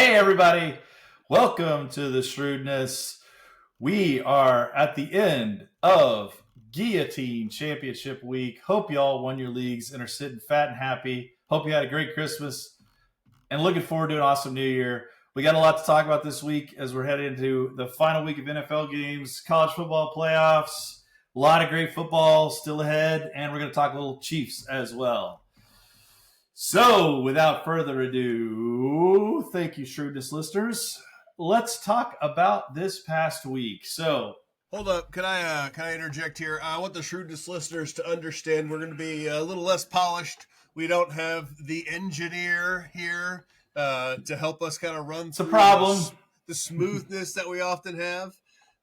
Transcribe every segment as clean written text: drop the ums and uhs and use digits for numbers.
Hey, everybody. Welcome to the Shrewdness. We are at the end of Guillotine Championship Week. Hope y'all won your leagues and are sitting fat and happy. Hope you had a great Christmas and looking forward to an awesome New Year. We got a lot to talk about this week as we're heading into the final week of NFL games, college football playoffs, a lot of great football still ahead, and we're going to talk a little Chiefs as well. So, without further ado, thank you, Shrewdness listeners. Let's talk about this past week. So, hold up, can I interject here? I want the Shrewdness listeners to understand we're going to be a little less polished. We don't have the engineer here to help us kind of run through the smoothness that we often have.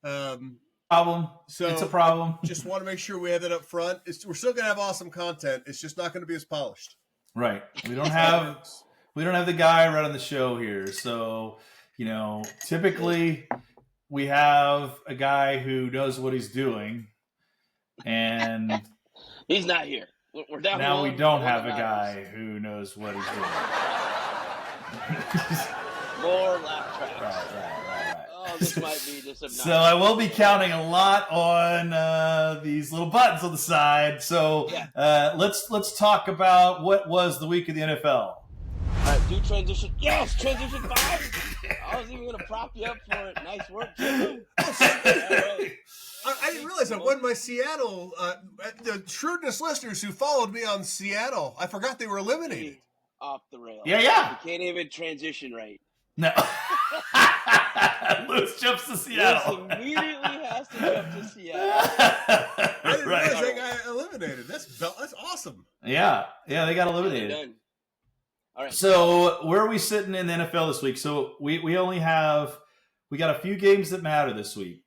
So it's a problem. Just want to make sure we have that up front. We're still going to have awesome content. It's just not going to be as polished. Right. We don't have the guy running the show here. So, typically we have a guy who knows what he's doing, and he's not here. We're down. Now we don't have a guy who knows what he's doing. More laugh tracks. Right. Oh, this might be just a. So I will be counting a lot on these little buttons on the side. So let's talk about what was the week of the NFL. All right, do transition. Yes, transition 5. I was even going to prop you up for it. Nice work, Jim. I didn't realize I won my Seattle. The Shrewdness listeners who followed me on Seattle, I forgot they were eliminated. Off the rails. Yeah. You can't even transition right. No. Lewis jumps to Seattle. Lewis immediately has to jump to Seattle. I didn't realize that guy eliminated. That's awesome. Yeah, they got eliminated. Done. All right. So where are we sitting in the NFL this week? So we got a few games that matter this week,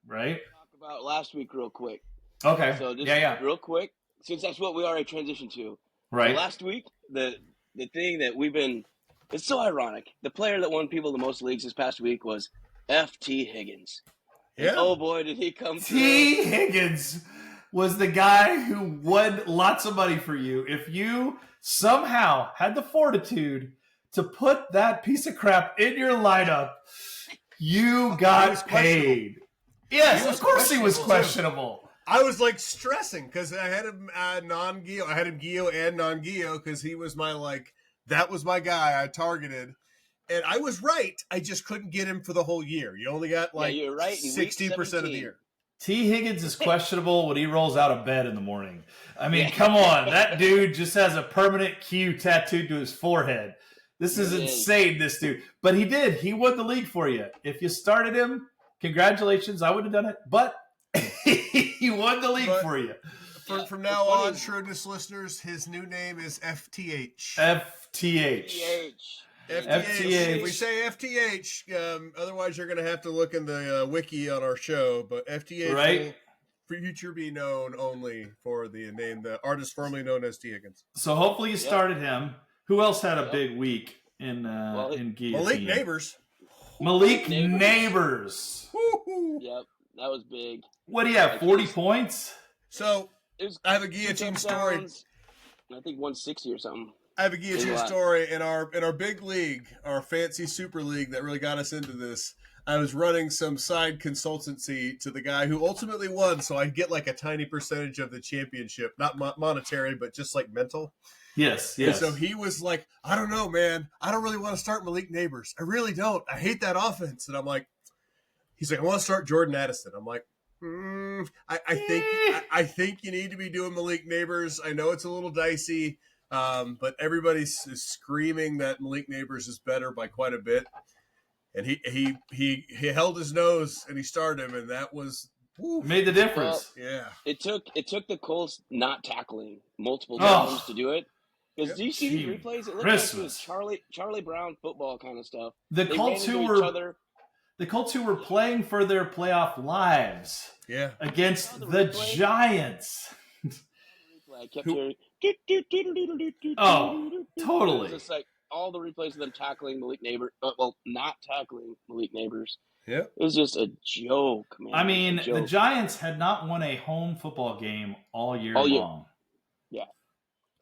right? Talk about last week real quick. Okay. So just real quick, since that's what we already transitioned to. Right. So last week, the thing that it's so ironic. The player that won people the most leagues this past week was F.T. Higgins. Yeah. And oh boy, did he come through. T. Higgins was the guy who won lots of money for you. If you somehow had the fortitude to put that piece of crap in your lineup, you got paid. Yes, of course he was questionable. I was like stressing because I had him non-Gio. I had him Gio and non-Gio because he was that was my guy I targeted. And I was right. I just couldn't get him for the whole year. You only got you're right. 60% of the year. T. Higgins is questionable when he rolls out of bed in the morning. I mean, come on. That dude just has a permanent Q tattooed to his forehead. This is insane, this dude. But he did. He won the league for you. If you started him, congratulations. I would have done it. But he won the league for you. From now on, Shrewdness listeners, his new name is FTH. FTH. If we say FTH, otherwise you're going to have to look in the wiki on our show. But FTH will future be known only for the name, the artist formerly known as T. Higgins. So hopefully you started him. Who else had a big week in Guillotine? Malik Neighbors. Yep, that was big. What do you have, 40 points? So I have a Guillotine story. I think 160 or something. I have a Guillotine story in our big league, our fancy super league that really got us into this. I was running some side consultancy to the guy who ultimately won, so I'd get like a tiny percentage of the championship, not monetary, but just like mental. Yes. And so he was like, I don't know, man. I don't really want to start Malik Neighbors. I really don't. I hate that offense. And I'm like, he's like, I want to start Jordan Addison. I'm like, I think you need to be doing Malik Neighbors. I know it's a little dicey. But everybody's screaming that Malik Neighbors is better by quite a bit, and he held his nose and he started him, and that was made the difference. Well, it took the Colts not tackling multiple times to do it. Because do you see these replays? It looked like it was Charlie Brown football kind of stuff. The Colts who were playing for their playoff lives, against the Giants. I kept hearing. Oh, totally. It was just like all the replays of them tackling Malik Neighbors. Not tackling Malik Neighbors. Yeah. It was just a joke, man. I mean, the Giants had not won a home football game all year long. Yeah.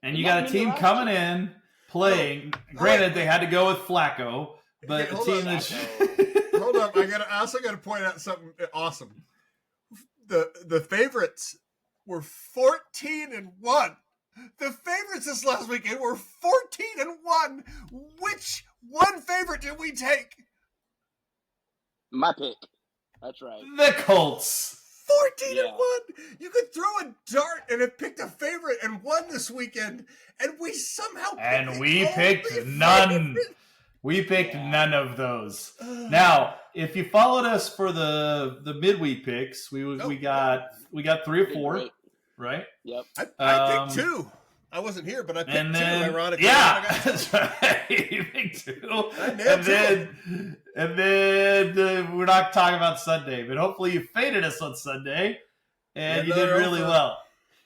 And you got a team coming in, playing. Granted, they had to go with Flacco, But hold the team on. that Hold up, I also got to point out something awesome. The favorites were 14-1. The favorites this last weekend were 14-1. Which one favorite did we take? My pick. That's right. the Colts. 14-1. You could throw a dart and have picked a favorite and won this weekend, and we somehow picked none. We picked none of those. Now, if you followed us for the midweek picks, we got 3 or 4, right? Yep. I picked 2. I wasn't here, but I picked 2. Ironically, yeah, that's right. You picked 2, and then we're not talking about Sunday, but hopefully you faded us on Sunday, and you did really well.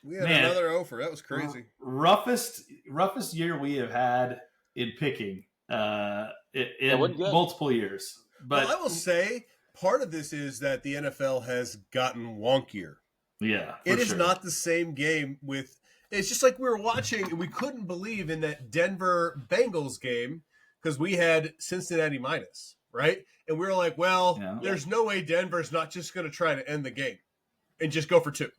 We had another offer. That was crazy. Roughest year we have had in picking in multiple years. But I will say part of this is that the NFL has gotten wonkier. Yeah, it is not the same game with. It's just like we were watching, and we couldn't believe in that Denver Bengals game because we had Cincinnati minus, right? And we were like, well, there's no way Denver's not just going to try to end the game and just go for 2.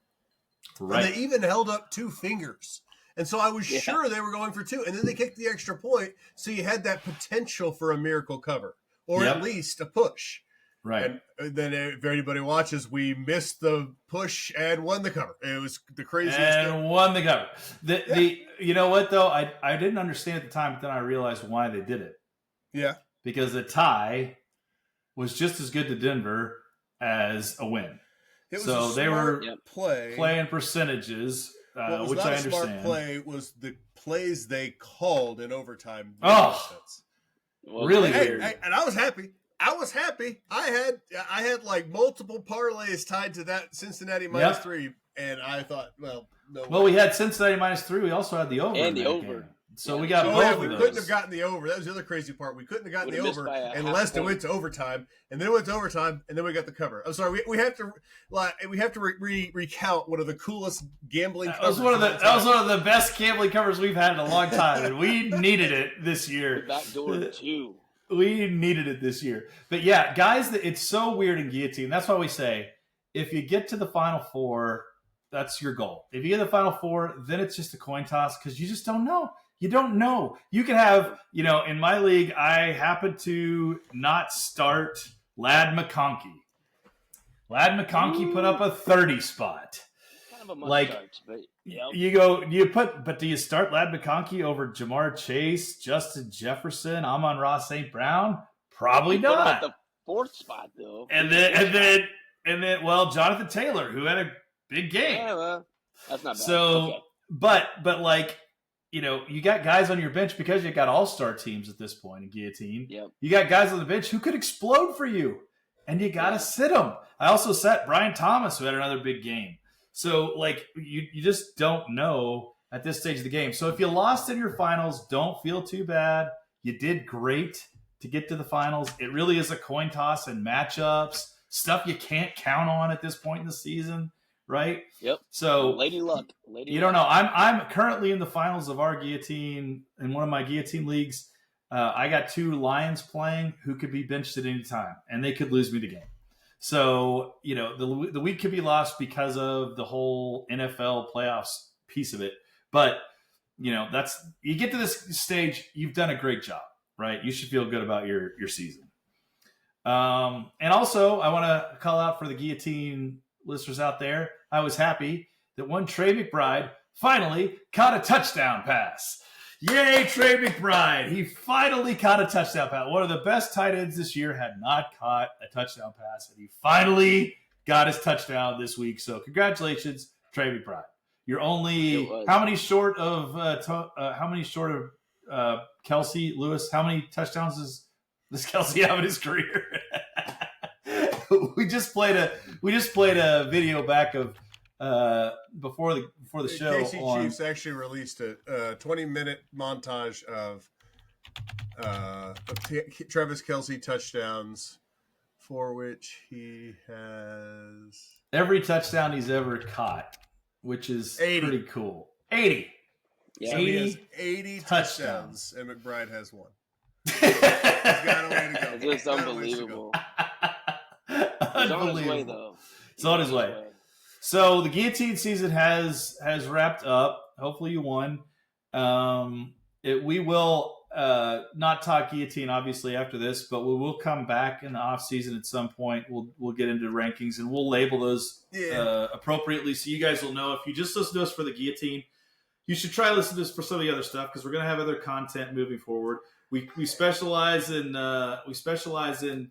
Right. And they even held up 2 fingers. And so I was sure they were going for 2. And then they kicked the extra point, so you had that potential for a miracle cover or at least a push. Right. And then if anybody watches, we missed the push and won the cover. It was the craziest thing. Won the cover. The you know what, though? I didn't understand at the time, but then I realized why they did it. Yeah. Because the tie was just as good to Denver as a win. It was so they were playing percentages, what was which not I a understand. Smart play was the plays they called in overtime. Really weird. And I was happy. I had like multiple parlays tied to that Cincinnati minus 3, and I thought, well, no. Well, we had Cincinnati minus 3. We also had the over. And the over. Game. So we got both of those. We couldn't have gotten the over. That was the other crazy part. We couldn't have gotten the over unless it went to overtime, and then it went to overtime, and then we got the cover. I'm sorry. We have to recount one of the coolest gambling covers. That was one of the best gambling covers we've had in a long time, and we needed it this year. Backdoor 2. We needed it this year. But yeah, guys, it's so weird in Guillotine. That's why we say, if you get to the Final Four, that's your goal. If you get to the Final Four, then it's just a coin toss because you just don't know. You don't know. You could have, in my league, I happen to not start Ladd McConkey. Ladd McConkey put up a 30 spot. Kind of a must start, but but do you start Ladd McConkey over Jamar Chase, Justin Jefferson, Amon-Ra St. Brown? Probably not. The 4th spot though. And then Jonathan Taylor, who had a big game. Yeah, well, that's not bad. So, but you got guys on your bench because you got all-star teams at this point in Guillotine. Yep. You got guys on the bench who could explode for you, and you got to sit them. I also sat Brian Thomas, who had another big game. So, you just don't know at this stage of the game. So, if you lost in your finals, don't feel too bad. You did great to get to the finals. It really is a coin toss and matchups, stuff you can't count on at this point in the season, right? Yep. So, Lady Luck. Don't know. I'm currently in the finals of our Guillotine in one of my Guillotine leagues. I got 2 Lions playing who could be benched at any time, and they could lose me the game. So, the week could be lost because of the whole NFL playoffs piece of it. But, you get to this stage, you've done a great job, right? You should feel good about your season. And also, I want to call out for the Guillotine listeners out there. I was happy that one Trey McBride finally caught a touchdown pass. Yay, Trey McBride. He finally caught a touchdown pass. One of the best tight ends this year had not caught a touchdown pass, and he finally got his touchdown this week. So congratulations, Trey McBride. You're only how many short of Kelsey Lewis? How many touchdowns does Kelsey have in his career? We just played a video back of before the show. Casey Chiefs actually released a 20-minute montage of Travis Kelce touchdowns, for which he has every touchdown he's ever caught, which is 80. Pretty cool. 80. Yeah. So he has 80 touchdowns, and McBride has 1. He's got a way to go. It's just unbelievable. He's on his way, though. He's on his way. So the guillotine season has wrapped up. Hopefully you won. We will not talk guillotine obviously after this, but we will come back in the off season at some point. We'll get into rankings and we'll label those appropriately, so you guys will know. If you just listen to us for the guillotine, you should try to listen to us for some of the other stuff, because we're going to have other content moving forward. We specialize in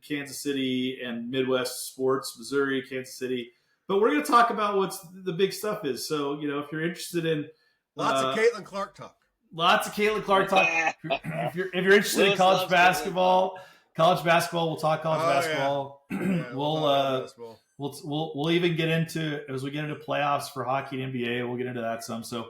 Kansas City and Midwest sports, Missouri, Kansas City. But we're going to talk about what's the big stuff is. So, if you're interested in lots of Caitlin Clark talk. Lots of Caitlin Clark talk. If you're interested in college basketball, we'll talk college basketball. Yeah. We'll even get into, as we get into playoffs for hockey and NBA, we'll get into that some. So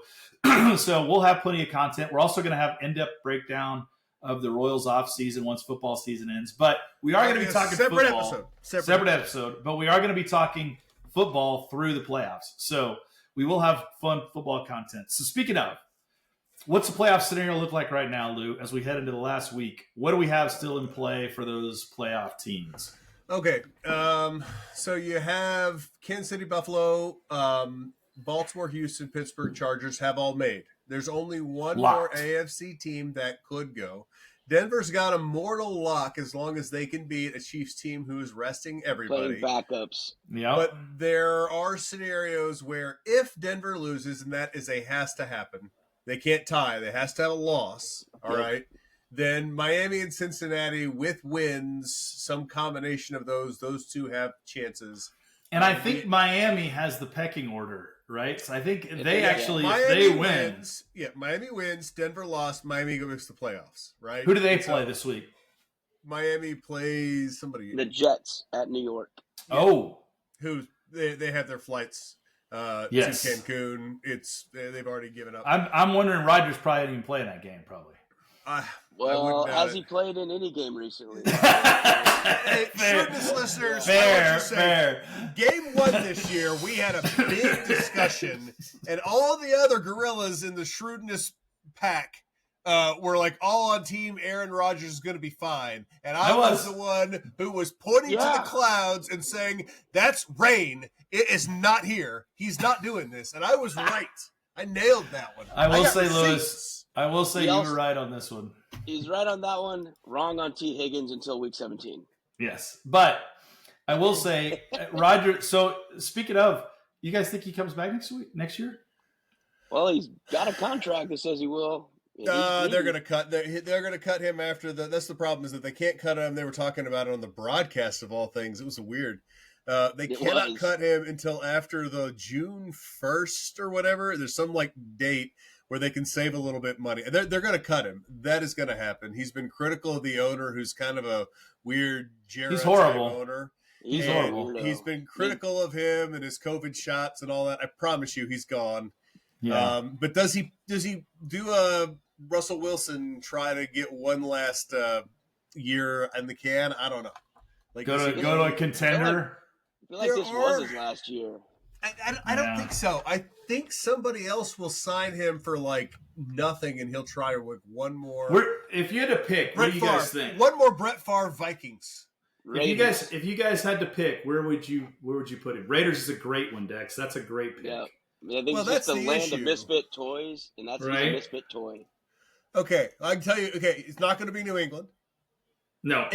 so we'll have plenty of content. We're also going to have in-depth breakdown of the Royals off season once football season ends. But we are going to be talking football. Separate episode. But we are going to be talking football through the playoffs. So we will have fun football content. So speaking of, what's the playoff scenario look like right now, Lou, as we head into the last week? What do we have still in play for those playoff teams? Okay. So you have Kansas City, Buffalo, Baltimore, Houston, Pittsburgh, Chargers have all made. There's only one more AFC team that could go. Denver's got a mortal lock as long as they can beat a Chiefs team who is resting everybody. Playing backups. Yeah. But there are scenarios where if Denver loses, and that is a has to happen, they can't tie, they has to have a loss, all right, then Miami and Cincinnati with wins, some combination of those two have chances. And I think Miami has the pecking order, right? So I think they actually, Miami if they win. Miami wins, Denver lost, Miami goes to the playoffs, right? Who do they play this week? Miami plays somebody. The Jets at New York. Oh. Who they have their flights to Cancun. They've already given up. I'm wondering, Rodgers probably didn't even play in that game, probably. Has he played in any game recently? Shrewdness listeners, fair. Game 1 this year, we had a big discussion, and all the other gorillas in the Shrewdness pack were like all on team Aaron Rodgers is going to be fine. And I was the one who was pointing to the clouds and saying, that's rain. It is not here. He's not doing this. And I was right. I nailed that one. I will say, Lewis, you were right on this one. He's right on that one, wrong on T. Higgins until week 17. Yes. But I will say, Roger, so speaking of, you guys think he comes back next year? Well, he's got a contract that says he will. They're going to cut. They're going to cut him after the. That's the problem, is that they can't cut him. They were talking about it on the broadcast of all things. It was weird. They cannot cut him until after the June 1st or whatever. There's some date where they can save a little bit of money. They're going to cut him. That is going to happen. He's been critical of the owner, who's kind of a weird He's horrible. Owner. He's horrible. He's been critical of him and his COVID shots and all that. I promise you, he's gone. Yeah. But does he do a Russell Wilson, try to get one last year in the can? I don't know. Go to a contender. I feel like this was his last year. I don't think so. I think somebody else will sign him for nothing, and he'll try with one more. If you had to pick, what do you guys think? One more Brett Favre Vikings. If you guys had to pick, where would you put him? Raiders is a great one, Dex. That's a great pick. Yeah. I think it's just the land of misfit toys, and that's a misfit toy. Okay, I can tell you. Okay, it's not going to be New England. No.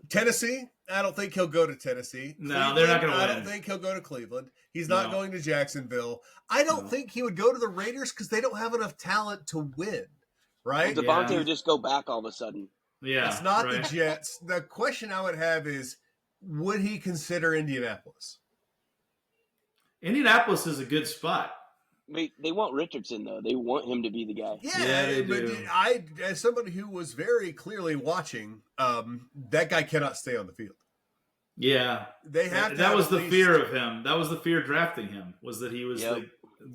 Tennessee, I don't think he'll go to Tennessee. No, they're not going to win. I don't think he'll go to Cleveland. He's not going to Jacksonville. I don't think he would go to the Raiders because they don't have enough talent to win, right? Well, Devontae would just go back all of a sudden. Yeah, it's not the Jets. The question I would have is, would he consider Indianapolis? Indianapolis is a good spot. They want Richardson, though. They want him to be the guy. Yeah, they do. I, as somebody who was very clearly watching, that guy cannot stay on the field. Yeah. They have to. That was the fear of him. That was the fear drafting him, was that he was going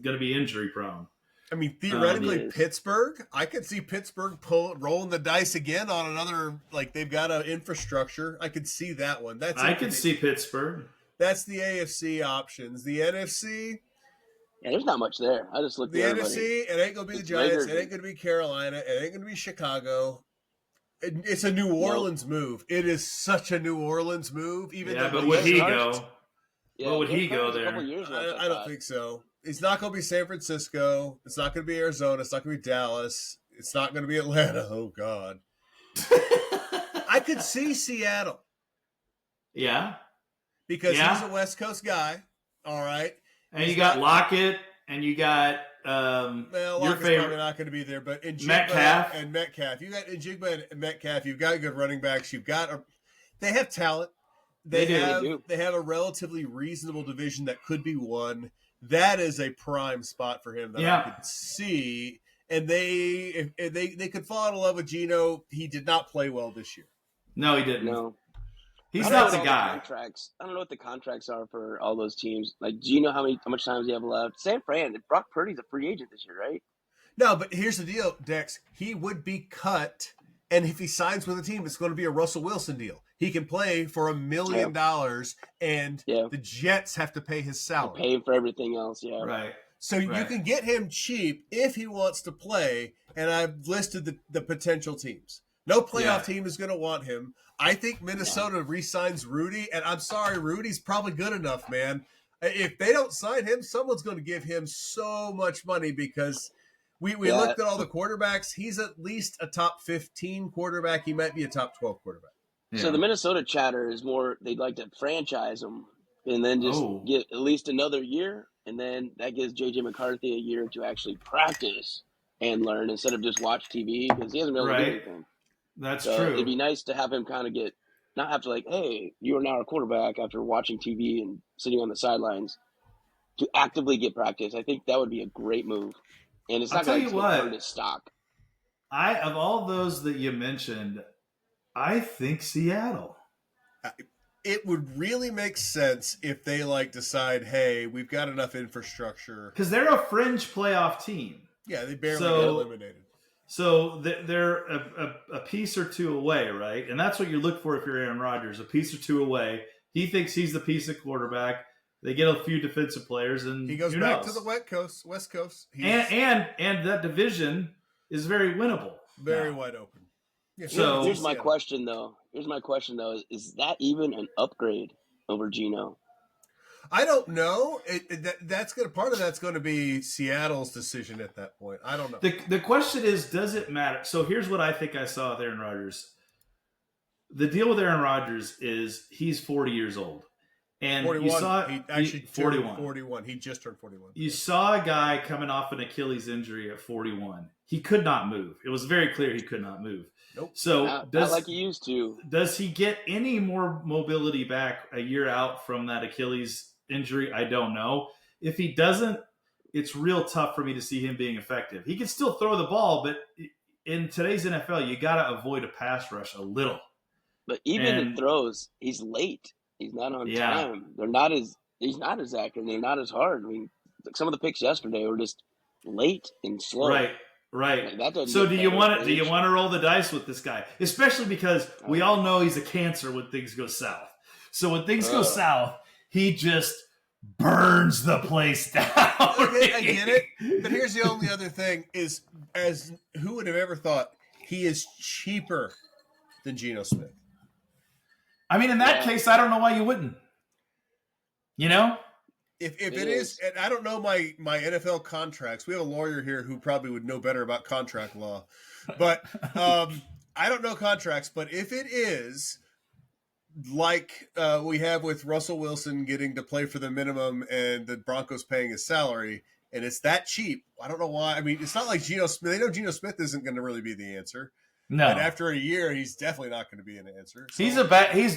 to be injury prone. I mean, theoretically, Pittsburgh, I could see Pittsburgh rolling the dice again on another, they've got an infrastructure. I could see that one. I could see Pittsburgh. That's the AFC options. The NFC... Yeah, there's not much there. I just looked at the NFC. It ain't gonna be the Giants. It ain't gonna be Carolina. It ain't gonna be Chicago. It's a New Orleans move. It is such a New Orleans move. But would he go? Yeah, would he go a there? couple years ago, I don't think so. It's not going to be San Francisco. It's not going to be Arizona. It's not going to be Dallas. It's not going to be Atlanta. Oh, God. I could see Seattle. Yeah. Because he's a West Coast guy. All right. And you got Lockett, and you got your favorite. Probably not going to be there, but Metcalf. And Metcalf. You got Njigba and Metcalf. You've got good running backs. They have talent. They have a relatively reasonable division that could be won. That is a prime spot for him that I could see. And they could fall in love with Geno. He did not play well this year. No, he didn't. No. He's not the guy. I don't know what the contracts are for all those teams. Like, do you know how much time do you have left? San Fran, Brock Purdy's a free agent this year, right? No, but here's the deal, Dex. He would be cut, and if he signs with a team, it's going to be a Russell Wilson deal. He can play for $1 million, and the Jets have to pay his salary. Pay for everything else, Right. So you can get him cheap if he wants to play, and I've listed the potential teams. No playoff team is going to want him. I think Minnesota re-signs Rudy, and I'm sorry, Rudy's probably good enough, man. If they don't sign him, someone's going to give him so much money because we looked at all the quarterbacks. He's at least a top 15 quarterback. He might be a top 12 quarterback. Yeah. So the Minnesota chatter is more they'd like to franchise him and then just get at least another year, and then that gives J.J. McCarthy a year to actually practice and learn instead of just watch TV because he hasn't been able to do anything. That's true. It'd be nice to have him kind of not have to like, hey, you are now a quarterback after watching TV and sitting on the sidelines to actively get practice. I think that would be a great move. And it's not going to hurt his stock. Of all those that you mentioned, I think Seattle. It would really make sense if they decide, hey, we've got enough infrastructure. Because they're a fringe playoff team. Yeah, they barely got eliminated. So they're a piece or two away, right? And that's what you look for if you're Aaron Rodgers, a piece or two away. He thinks he's the piece of quarterback. They get a few defensive players, and he goes back to the West Coast. And that division is very winnable. Very wide open. Yeah, so here's my question, though. Is that even an upgrade over Geno? I don't know. Part of that's going to be Seattle's decision at that point. I don't know. The question is, does it matter? So here's what I think I saw with Aaron Rodgers. The deal with Aaron Rodgers is he's 40 years old. And 41. You saw he actually 41. 41. He just turned 41. You saw a guy coming off an Achilles injury at 41. He could not move. It was very clear he could not move. Nope. So not like he used to. Does he get any more mobility back a year out from that Achilles injury? I don't know. If he doesn't, it's real tough for me to see him being effective. He can still throw the ball, but in today's NFL, you got to avoid a pass rush a little. But even in throws, he's late. He's not on time. He's not as accurate. They're not as hard. I mean, some of the picks yesterday were just late and slow. Right. Like, so do you want to roll the dice with this guy? Especially because we all know he's a cancer when things go south. So when things go south, he just burns the place down. I get it. But here's the only other thing is, as who would have ever thought he is cheaper than Geno Smith? I mean, in that case, I don't know why you wouldn't. You know? If it is, and I don't know my NFL contracts. We have a lawyer here who probably would know better about contract law. But I don't know contracts. But if it is like we have with Russell Wilson getting to play for the minimum and the Broncos paying his salary, and it's that cheap, I don't know why. I mean, it's not like Geno Smith. They know Geno Smith isn't going to really be the answer. No. And after a year, he's definitely not going to be an answer. So.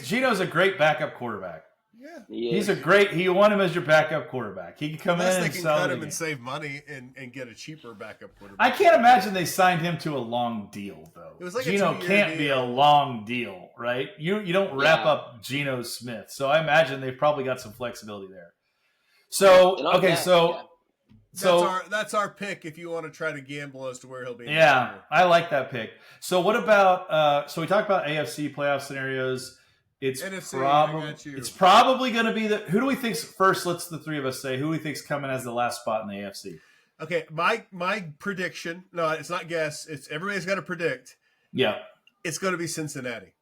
Geno's a great backup quarterback. Yeah. You want him as your backup quarterback. He can come in and they can cut him and save money and get a cheaper backup quarterback. I can't imagine they signed him to a long deal, though. It was like Geno can't be a long deal, right? You don't wrap up Geno Smith. So I imagine they've probably got some flexibility there. So, that's our pick if you want to try to gamble as to where he'll be. Yeah, I like that pick. So what about so we talked about AFC playoff scenarios. It's probably going to be who do we think's first? Let's the three of us say who do we think's coming as the last spot in the AFC. Okay, my prediction. No, it's not guess. It's everybody's got to predict. Yeah. it's going to be Cincinnati.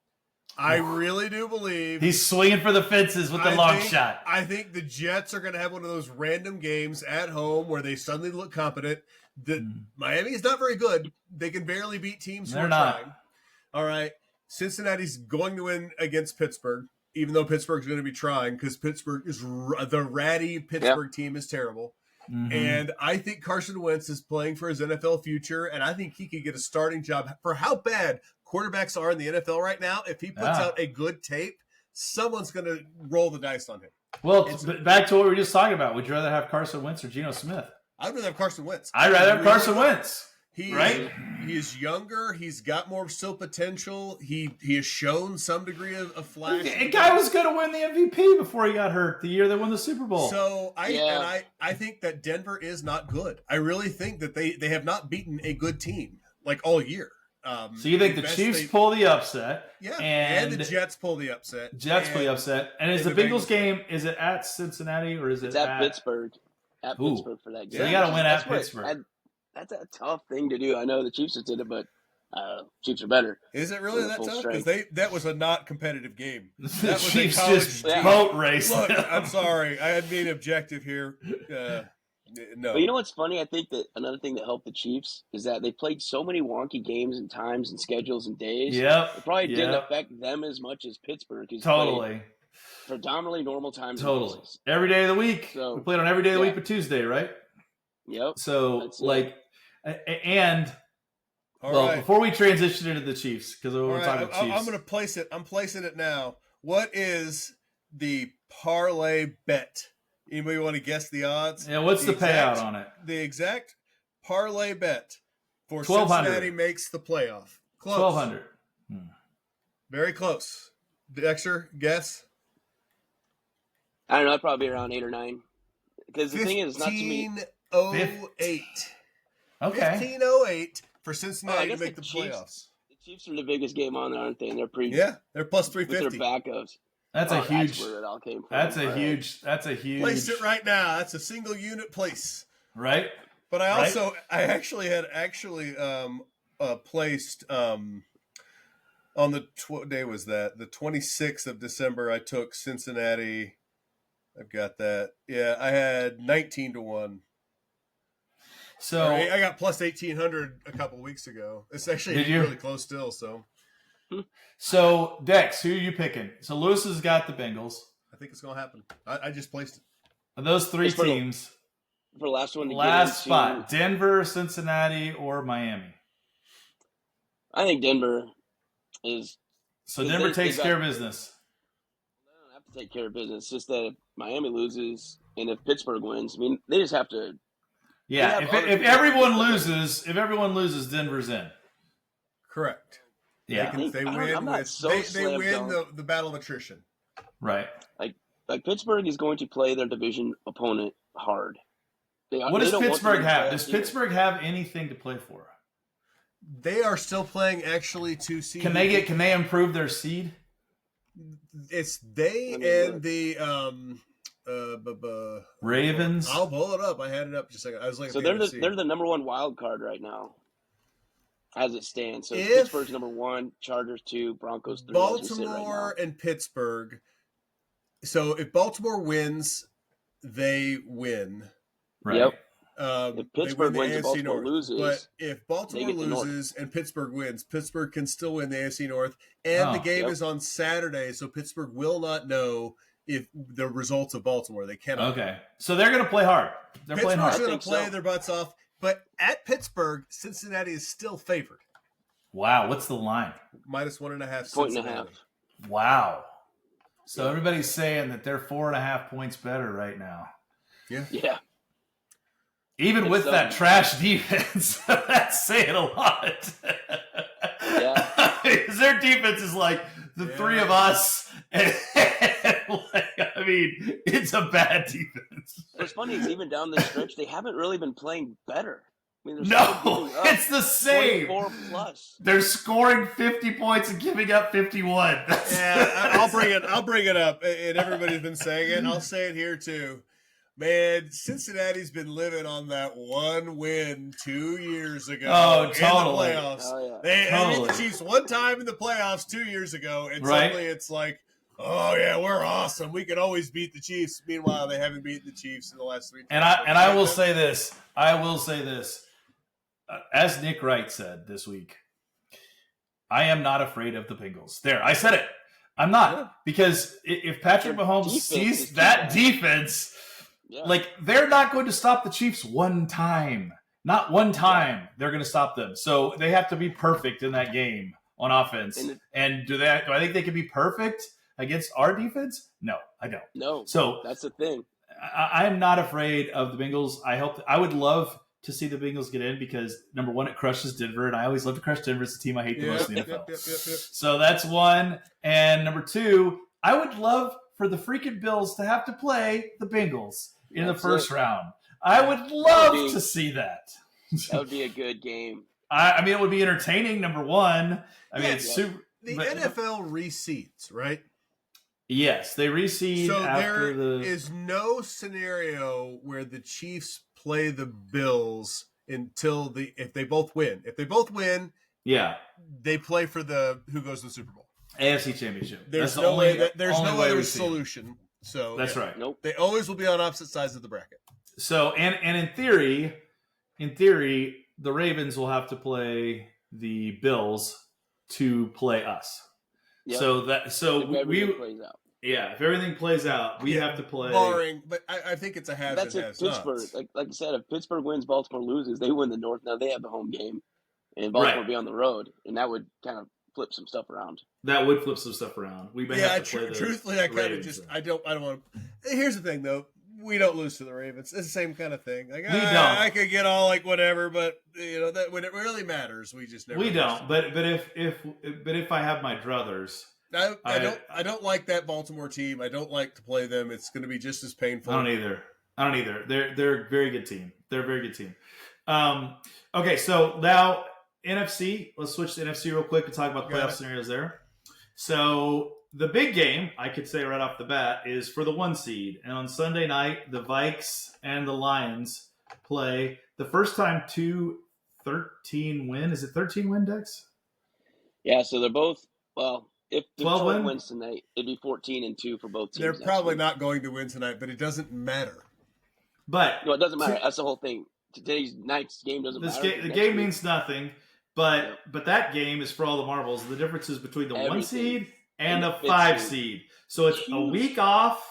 I really do believe he's swinging for the fences with the long shot. I think the Jets are going to have one of those random games at home where they suddenly look competent. Miami is not very good. They can barely beat teams who are trying. All right. Cincinnati's going to win against Pittsburgh, even though Pittsburgh's going to be trying because Pittsburgh is the ratty Pittsburgh team is terrible. Mm-hmm. And I think Carson Wentz is playing for his NFL future, and I think he could get a starting job for how bad quarterbacks are in the NFL right now. If he puts out a good tape, someone's going to roll the dice on him. Well, back to what we were just talking about. Would you rather have Carson Wentz or Geno Smith? I'd rather have Carson Wentz. I'd rather have Carson Wentz. He is younger. He's got more still potential. He has shown some degree of flash. The guy was going to win the MVP before he got hurt the year they won the Super Bowl. So I think that Denver is not good. I really think that they have not beaten a good team like all year. So you think the Chiefs pull the upset? Yeah, and the Jets pull the upset. And is the Bengals game, is it at Cincinnati or is it at Pittsburgh? At Pittsburgh for that game. So you got to win at Pittsburgh. That's a tough thing to do. I know the Chiefs just did it, but Chiefs are better. Is it really that tough? Because that was a not competitive game. The Chiefs just boat race. Look, I'm sorry. I had being objective here. No. But you know what's funny? I think that another thing that helped the Chiefs is that they played so many wonky games and times and schedules and days. Yep. It probably didn't affect them as much as Pittsburgh. Totally. Predominantly normal times. Totally. Every day of the week. So, we played on every day of the week but Tuesday, right? Yep. So, right. before we transition into the Chiefs, because we're talking about Chiefs. I'm going to place it. I'm placing it now. What is the parlay bet? Anybody want to guess the odds? Yeah, what's the payout on it? The exact parlay bet for 1,200. Cincinnati makes the playoff. Close. 1,200. Very close. Dexter, guess? I don't know. I'd probably be around 8 or 9. Because the thing is, not to me. 1508. Okay. 1508 for Cincinnati to make the playoffs. The Chiefs are the biggest game on there, aren't they? And they're they're plus 350. With their backups. That's a huge. That's where it all came from. That's a huge. Place it right now. That's a single unit place. Right. But I actually had placed on the what day was that? The 26th of December. I took Cincinnati. I've got that. Yeah, I had 19-1. So I got plus 1,800 a couple weeks ago. It's actually really close still. So Dex, who are you picking? So Lewis has got the Bengals. I think it's going to happen. I just placed it. Of those three teams, for the last one, last spot: Denver, Cincinnati, or Miami. I think Denver is. So Denver takes care of business. They don't have to take care of business. It's just that if Miami loses and if Pittsburgh wins, I mean, they just have to. Yeah, if everyone loses, Denver's in. Correct. Yeah, they win. They win the battle of attrition. Right. Like Pittsburgh is going to play their division opponent hard. What does Pittsburgh have? Does Pittsburgh have anything to play for? They are still playing actually 2 seed. Can they improve their seed? It's they and the Ravens. I'll pull it up. I had it up just a second. I was like, so they're the number one wild card right now, as it stands. So Pittsburgh's number 1, Chargers 2, Broncos 3. Baltimore and Pittsburgh. So if Baltimore wins, they win. Right. Yep. If Pittsburgh wins and Baltimore loses, but if Baltimore loses and Pittsburgh wins, Pittsburgh can still win the AFC North. And the game is on Saturday, so Pittsburgh will not know if the results of Baltimore. They cannot. Okay. So they're going to play hard. They're playing hard. Pittsburgh's going to play their butts off. But at Pittsburgh, Cincinnati is still favored. Wow. What's the line? -1.5. Point and a half. Wow. So everybody's saying that they're 4.5 points better right now. Yeah. Even with that trash defense, that's saying a lot. Yeah. Because their defense is like the three of us. And I mean, it's a bad defense. What's funny is even down the stretch, they haven't really been playing better. I mean, no, it's the same. 24 plus. They're scoring 50 points and giving up 51. Yeah, I'll bring it up. And everybody's been saying it. I'll say it here too. Man, Cincinnati's been living on that one win 2 years ago Oh, in totally. the playoffs. Oh, yeah. They beat the Chiefs one time in the playoffs 2 years ago, and Right. suddenly it's like, oh yeah, we're awesome. We can always beat the Chiefs. Meanwhile, they haven't beaten the Chiefs in the last 3 times. And I will say this. As Nick Wright said this week, I am not afraid of the Bengals. There, I said it. I'm not, because if Patrick Mahomes sees that defense, like, they're not going to stop the Chiefs one time. Not one time they're going to stop them. So they have to be perfect in that game on offense. And do I think they can be perfect against our defense? No, I don't. No. So that's the thing. I'm not afraid of the Bengals. I would love to see the Bengals get in, because number one, it crushes Denver, and I always love to crush Denver. It's the team I hate the most in the NFL. So that's one. And number two, I would love for the freaking Bills to have to play the Bengals in the first round. I would love to see that. That would be a good game. I mean, it would be entertaining, number one. I mean, it's super. The NFL reseeds, right? Yes, they reseed. So after there is no scenario where the Chiefs play the Bills until if they both win. If they both win, they play for who goes to the Super Bowl. AFC Championship. There's no way. There's no other solution. So that's right. Nope. They always will be on opposite sides of the bracket. So and in theory, the Ravens will have to play the Bills to play us. Yep. So if everything plays out. Yeah, if everything plays out, we have to play. Barring, but I think it's a has. That's if Pittsburgh. Like I said, if Pittsburgh wins, Baltimore loses, they win the North. Now they have the home game, and Baltimore will be on the road, and that would kind of flip some stuff around. That would flip some stuff around. We may have to play truthfully, I kind of just I don't want to. Here's the thing, though. We don't lose to the Ravens. It's the same kind of thing. Like, we don't. I could get all like whatever, but that when it really matters, we just never. We don't. But if I have my druthers. I don't like that Baltimore team. I don't like to play them. It's going to be just as painful. I don't either. They're a very good team. They're a very good team. Okay, so now NFC. Let's switch to NFC real quick and talk about the playoff scenarios there. So the big game, I could say right off the bat, is for the 1 seed. And on Sunday night, the Vikes and the Lions play. The first time 13 win. Is it 13 win, Dex? Yeah, so they're both, well, if Detroit wins tonight, it'd be 14-2 for both teams. They're probably not going to win tonight, but it doesn't matter. But no, it doesn't matter. That's the whole thing. Today's night's game doesn't matter. The game means nothing, but that game is for all the marbles. The difference is between the 1 seed and the 5 seed. So it's a week off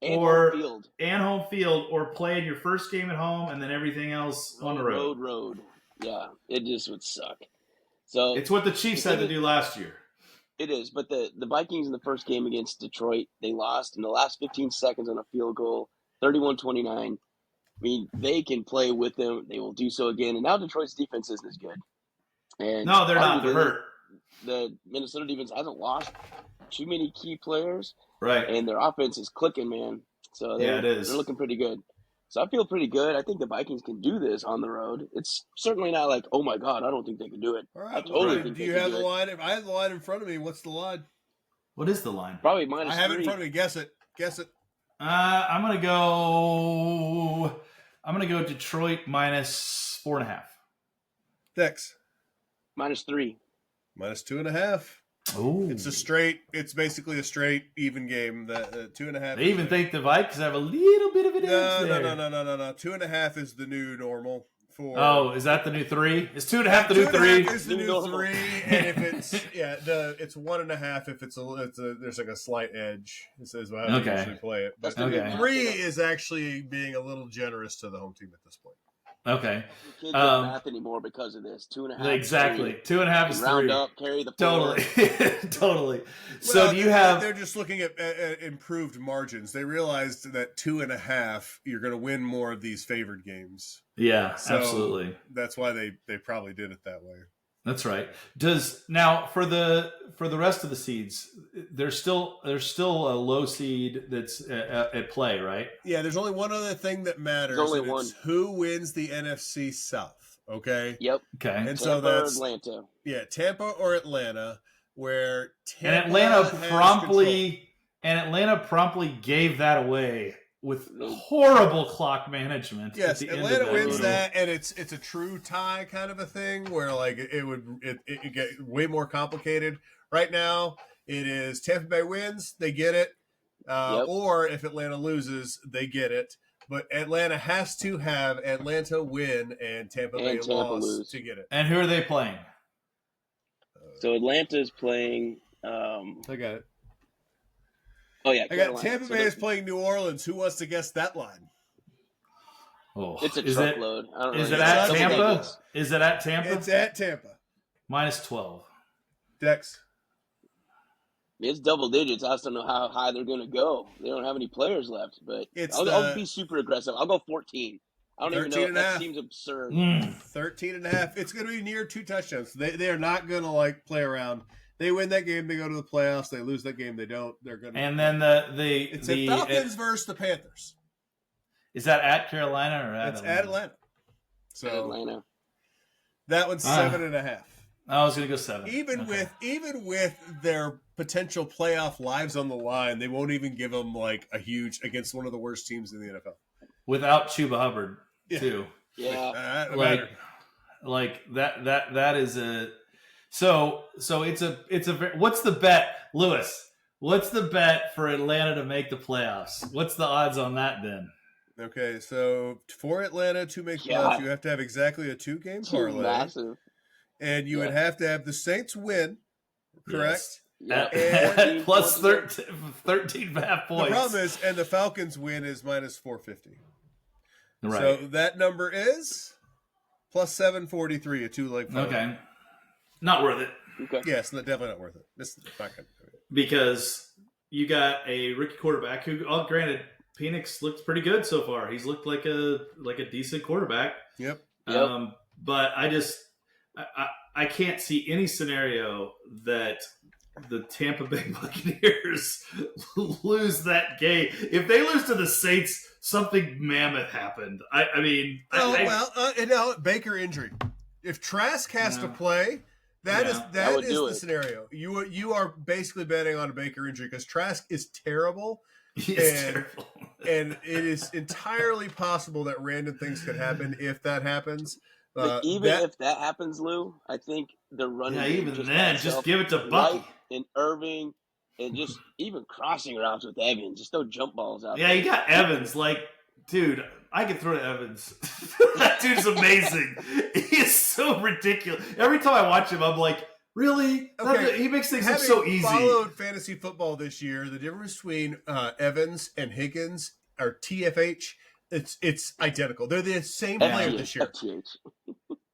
and home field, or playing your first game at home and then everything else on the road. Road. Yeah, it just would suck. So it's what the Chiefs had to do last year. It is, but the Vikings in the first game against Detroit, they lost in the last 15 seconds on a field goal, 31-29. I mean, they can play with them. They will do so again. And now Detroit's defense isn't as good. And no, they're not. They're hurt. The Minnesota defense hasn't lost too many key players. Right. And their offense is clicking, man. So it is. They're looking pretty good. So I feel pretty good. I think the Vikings can do this on the road. It's certainly not like, oh my God, I don't think they can do it. All right. I totally think do you have the line? If I have the line in front of me, what's the line? What is the line? Probably -3. I have it in front of me. Guess it. I'm gonna go Detroit -4.5. Dex. -3. -2.5. Oh, it's basically a straight even game. The 2.5. They even think the Vikes have a little bit of an edge there. No. 2.5 is the new normal. Is that the new 3? Is 2.5 the new 3? 2.5 is the new 3, and if it's it's 1.5 if there's like a slight edge. It says I usually play it, but 3 is actually being a little generous to the home team at this point. Okay. Kids don't math anymore because of this. 2.5. Exactly. 2.5 is 3. Round up, carry the floor. Totally. So do you have? They're just looking at improved margins. They realized that 2.5, you're going to win more of these favored games. Yeah, absolutely. That's why they probably did it that way. That's right. Now for the rest of the seeds, there's still a low seed that's at play, right? Yeah, there's only one other thing that matters. There's only one. It's who wins the NFC South. Okay. Yep. Okay. And Tampa so that's Atlanta. Yeah, Tampa or Atlanta, where Tampa Atlanta promptly gave that away with horrible clock management. Yes, at the Atlanta end of wins game. that, and it's a true tie kind of a thing where like it get way more complicated. Right now, it is Tampa Bay wins, they get it, or if Atlanta loses, they get it. But Atlanta has to have Atlanta win and Tampa Bay lose to get it. And who are they playing? So Atlanta's playing. I got it. Oh yeah, I got Tampa Bay is playing New Orleans. Who wants to guess that line? Oh, it's a truckload. Is it at Tampa? Is it at Tampa? It's at Tampa. -12. Dex. It's double digits. I just don't know how high they're going to go. They don't have any players left, but I'll be super aggressive. I'll go 14. I don't even know. That seems absurd. 13.5. It's going to be near 2 touchdowns. They are not going to like play around. They win that game, they go to the playoffs. They lose that game, they don't. They're going to. And then it's the Falcons versus the Panthers. Is that at Carolina or at It's Atlanta? at Atlanta. So Atlanta. That one's 7.5. I was going to go 7. Even with their potential playoff lives on the line, they won't even give them like a huge against one of the worst teams in the NFL. Without Chuba Hubbard, too. Yeah. Like that is a so it's a what's the bet, Lewis? What's the bet for Atlanta to make the playoffs? What's the odds on that then? Okay, so for Atlanta to make playoffs, you have to have exactly a 2-game parlay. Massive. And you would have to have the Saints win, correct? Yes. At plus 13.5 points. The problem is, and the Falcons win is -450. Right. So that number is plus 743, a 2-leg parlay. Okay. Not worth it. Okay. Yes, definitely not worth it. This is not good. Because you got a rookie quarterback who, granted, Penix looks pretty good so far. He's looked like a decent quarterback. Yep. But I can't see any scenario that the Tampa Bay Buccaneers lose that game. If they lose to the Saints, something mammoth happened. Baker injury. If Trask has to play, that is the scenario. You are basically betting on a Baker injury because Trask is terrible. He is terrible. And it is entirely possible that random things could happen if that happens. If that happens, Lou, I think the running. Yeah, even then, just give it to Bucky and Irving, and just even crossing routes with Evans. Just throw jump balls out. Yeah, you got Evans. Like, dude, I can throw to Evans. That dude's amazing. He is so ridiculous. Every time I watch him, I'm like, really? Okay. He makes things look so easy. Followed fantasy football this year. The difference between Evans and Higgins are TFH. It's identical. They're the same player this year.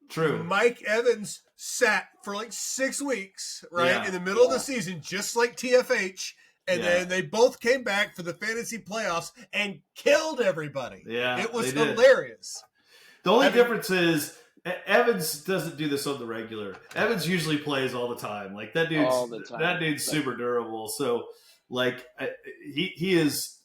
True. Mike Evans sat for like 6 weeks, right, in the middle of the season, just like TFH, and then they both came back for the fantasy playoffs and killed everybody. Yeah, it was hilarious. The only difference is Evans doesn't do this on the regular. Evans usually plays all the time. Like that dude's super durable. So like he is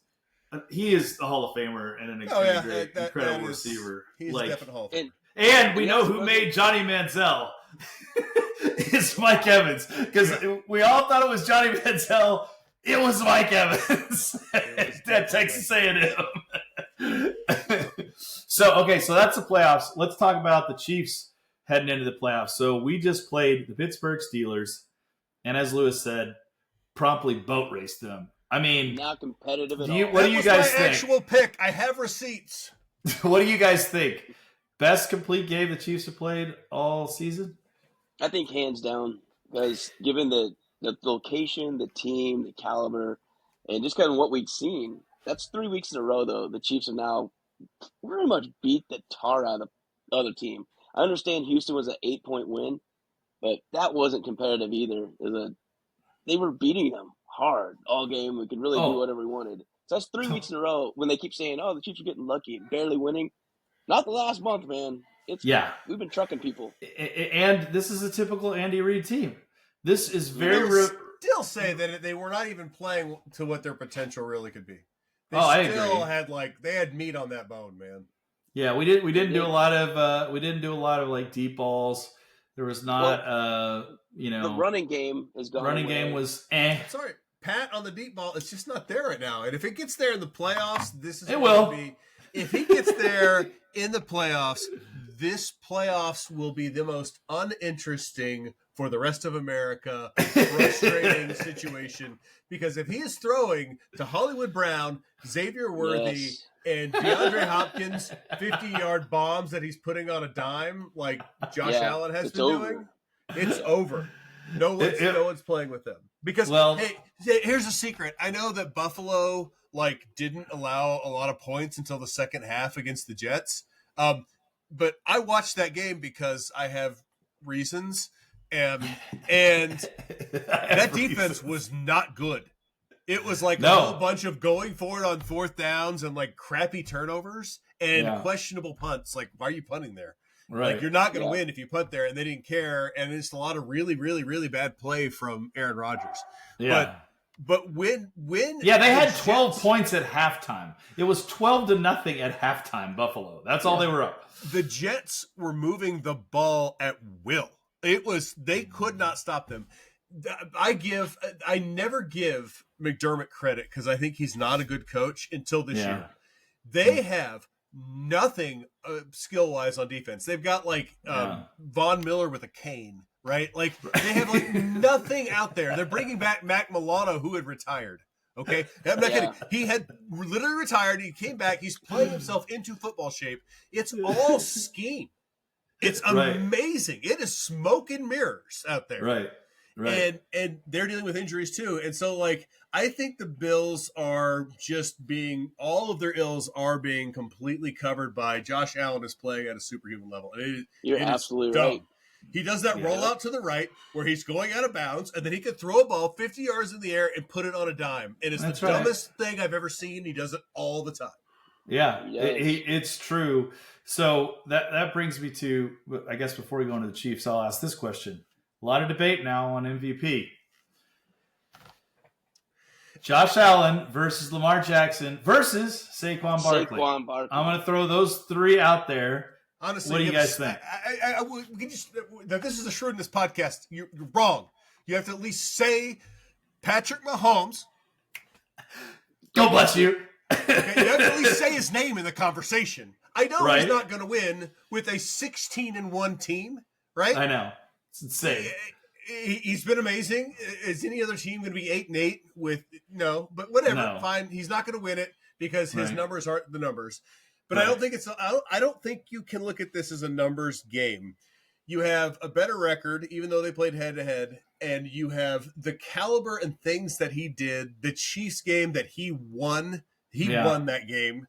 the Hall of Famer and an incredible receiver. He's definitely Hall of Famer. And we know who made Johnny Manziel. It's Mike Evans. Because we all thought it was Johnny Manziel. It was Mike Evans at Texas A&M. So that's the playoffs. Let's talk about the Chiefs heading into the playoffs. So we just played the Pittsburgh Steelers, and as Lewis said, promptly boat raced them. I mean, not competitive at all. What do you guys think? Actual pick. I have receipts. What do you guys think? Best complete game the Chiefs have played all season? I think hands down, because given the location, the team, the caliber, and just kind of what we've seen, that's 3 weeks in a row, though. The Chiefs have now pretty much beat the tar out of the other team. I understand Houston was an 8-point win, but that wasn't competitive either. They were beating them hard all game. We could really do whatever we wanted. So that's 3 weeks in a row when they keep saying, the Chiefs are getting lucky, barely winning. Not the last month, man. We've been trucking people. And this is a typical Andy Reid team. This is still say that they were not even playing to what their potential really could be. I agree. They had meat on that bone, man. Yeah, we didn't do a lot of like deep balls. There was not the running game is gone. Running game was eh. Sorry. Pat on the deep ball, it's just not there right now. And if it gets there in the playoffs, this is it will be. If he gets there in the playoffs, this playoffs will be the most uninteresting for the rest of America, frustrating situation. Because if he is throwing to Hollywood Brown, Xavier Worthy, and DeAndre Hopkins 50-yard bombs that he's putting on a dime like Josh Allen has been doing, it's over. No one's playing with them. Because, hey, here's a secret. I know that Buffalo didn't allow a lot of points until the second half against the Jets. But I watched that game because I have reasons. And that defense was not good. It was a whole bunch of going for it on fourth downs and crappy turnovers and questionable punts. Why are you punting there? Right. You're not going to win if you punt there, and they didn't care. And it's a lot of really, really, really bad play from Aaron Rodgers. Yeah. But when they had 12 points at halftime. It was 12-0 at halftime, Buffalo. That's all they were up. The Jets were moving the ball at will. They could not stop them. I never give McDermott credit because I think he's not a good coach until this year. They have nothing skill-wise on defense. They've got Von Miller with a cane, right? They have nothing out there. They're bringing back Mac Milano, who had retired. Okay, I'm not kidding. He had literally retired. He came back. He's playing himself into football shape. It's all scheme. It's amazing. It is smoke and mirrors out there. Right. And they're dealing with injuries too. And so I think the Bills are just all of their ills are being completely covered by Josh Allen is playing at a superhuman level. And You're absolutely right. He does that rollout to the right where he's going out of bounds, and then he could throw a ball 50 yards in the air and put it on a dime. And it's the dumbest thing I've ever seen. He does it all the time. Yeah, it's true. So that brings me to, I guess before we go into the Chiefs, I'll ask this question. A lot of debate now on MVP. Josh Allen versus Lamar Jackson versus Saquon Barkley. I'm going to throw those three out there. Honestly, what do you guys think? We can just, this is a Shrewdness podcast. You're wrong. You have to at least say Patrick Mahomes. God bless you. Okay, you have to at least say his name in the conversation. I know he's not going to win with a 16-1 team, right? I know. It's insane. He's been amazing. Is any other team going to be 8-8 with no? But whatever, fine. He's not going to win it because his numbers aren't the numbers. But I don't think I don't think you can look at this as a numbers game. You have a better record, even though they played head to head, and you have the caliber and things that he did. The Chiefs game that he won, won that game.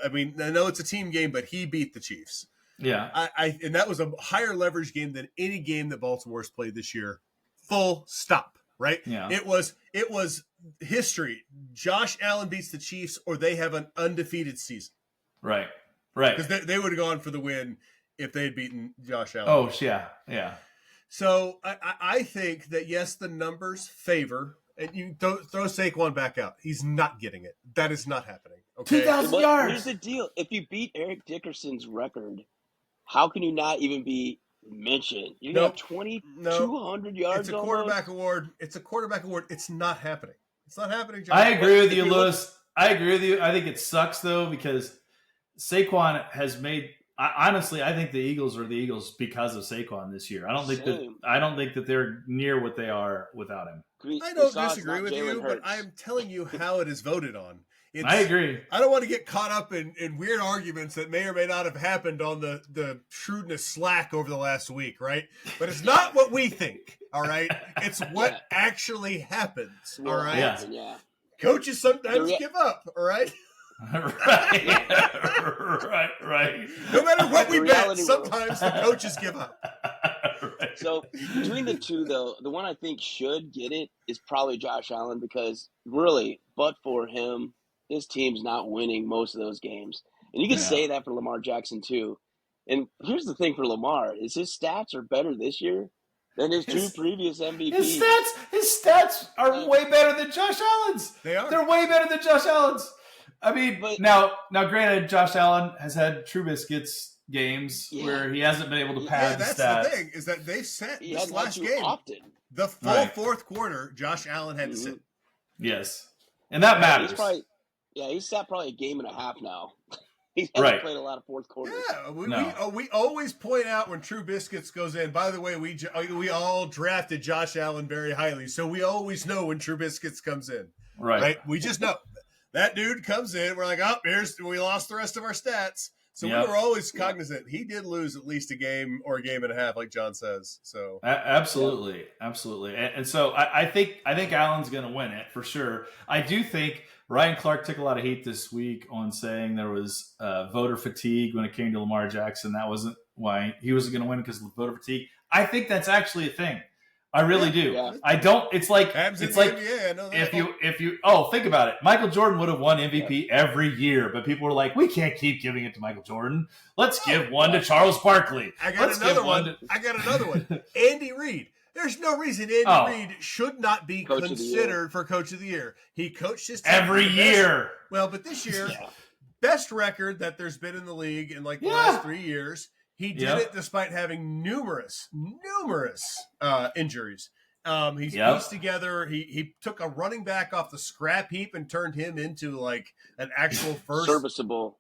I mean, I know it's a team game, but he beat the Chiefs. Yeah, and that was a higher leverage game than any game that Baltimore's played this year. Full stop. Right? Yeah. It was history. Josh Allen beats the Chiefs, or they have an undefeated season. Right. Because they would have gone for the win if they had beaten Josh Allen. Oh, yeah. So I think that, yes, the numbers favor, and you throw Saquon back out. He's not getting it. That is not happening. Okay? 2,000 yards. Here's the deal. If you beat Eric Dickerson's record, how can you not even be mentioned? You got 200 yards. It's a quarterback award. It's a quarterback award. It's not happening. It's not happening, John. I agree with you, Lewis. I agree with you. I think it sucks, though, because Saquon has made. Honestly, I think the Eagles are the Eagles because of Saquon this year. I don't think that they're near what they are without him. I don't disagree with you, but I'm telling you how it is voted on. I agree. I don't want to get caught up in weird arguments that may or may not have happened on the Shrewdness Slack over the last week, right? But it's not what we think, all right? It's what actually happens, all right? Yeah. Coaches sometimes give up, all right? Right. No matter what we bet, sometimes the coaches give up. Right. So between the two, though, the one I think should get it is probably Josh Allen because really, but for him, his team's not winning most of those games. And you can say that for Lamar Jackson, too. And here's the thing for Lamar is his stats are better this year than his two previous MVPs. His stats are way better than Josh Allen's. They are. They're way better than Josh Allen's. I mean, now granted, Josh Allen has had Trubisky's games where he hasn't been able to pad the stats. That's the thing, is that they set this last game. The full fourth quarter, Josh Allen had to sit. Yes. And that matters. He's sat probably a game and a half now. He hasn't played a lot of fourth quarters. Yeah, we always point out when True Biscuits goes in. By the way, we all drafted Josh Allen very highly, so we always know when True Biscuits comes in. Right? We just know that dude comes in. We're like, we lost the rest of our stats. So we were always cognizant. He did lose at least a game or a game and a half, like John says. So absolutely. And so I think Allen's going to win it for sure. I do think Ryan Clark took a lot of heat this week on saying there was voter fatigue when it came to Lamar Jackson. That wasn't why he wasn't going to win, because of voter fatigue. I think that's actually a thing. I really do. Yeah. I don't. It's like NBA, I know that. if you think about it. Michael Jordan would have won MVP every year, but people were like, we can't keep giving it to Michael Jordan. Let's give one to Charles Barkley. I got another one. Andy Reid. There's no reason Andy Reid should not be considered for Coach of the Year. He coached his team every year. Well, but this year, best record that there's been in the league in like the last 3 years. He did it despite having numerous injuries. He's pieced together. He took a running back off the scrap heap and turned him into like an actual first serviceable.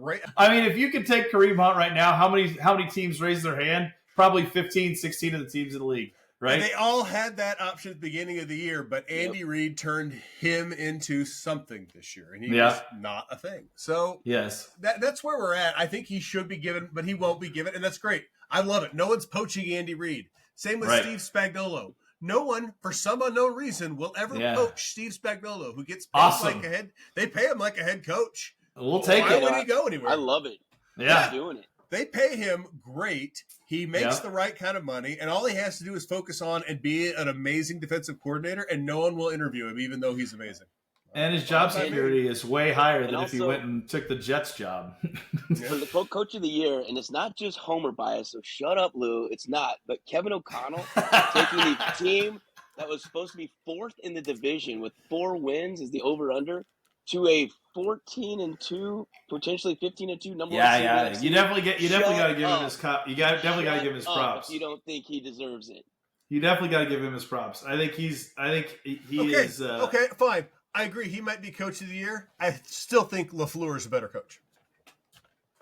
Great. I mean, if you could take Kareem Hunt right now, how many teams raise their hand? Probably 15, 16 of the teams in the league. Right? And they all had that option at the beginning of the year, but Andy Reid turned him into something this year, and he was not a thing. So that's where we're at. I think he should be given, but he won't be given, and that's great. I love it. No one's poaching Andy Reid. Same with Steve Spagnuolo. No one, for some unknown reason, will ever poach Steve Spagnuolo, who gets paid like a head. They pay him like a head coach. We'll take it. Why would he go anywhere? I love it. Yeah, doing it. They pay him great. He makes the right kind of money, and all he has to do is focus on and be an amazing defensive coordinator, and no one will interview him, even though he's amazing. And his job security is way higher than if he went and took the Jets job. For the Coach of the Year, and it's not just Homer bias, so shut up, Lou. It's not. But Kevin O'Connell taking the team that was supposed to be fourth in the division with 4 wins as the over-under to a 14-2, potentially 15-2 number one seed. Yeah. You definitely got to give him his definitely got to give him his props. You don't think he deserves it? You definitely got to give him his props. I think he is. Okay, fine. I agree. He might be Coach of the Year. I still think LaFleur is a better coach.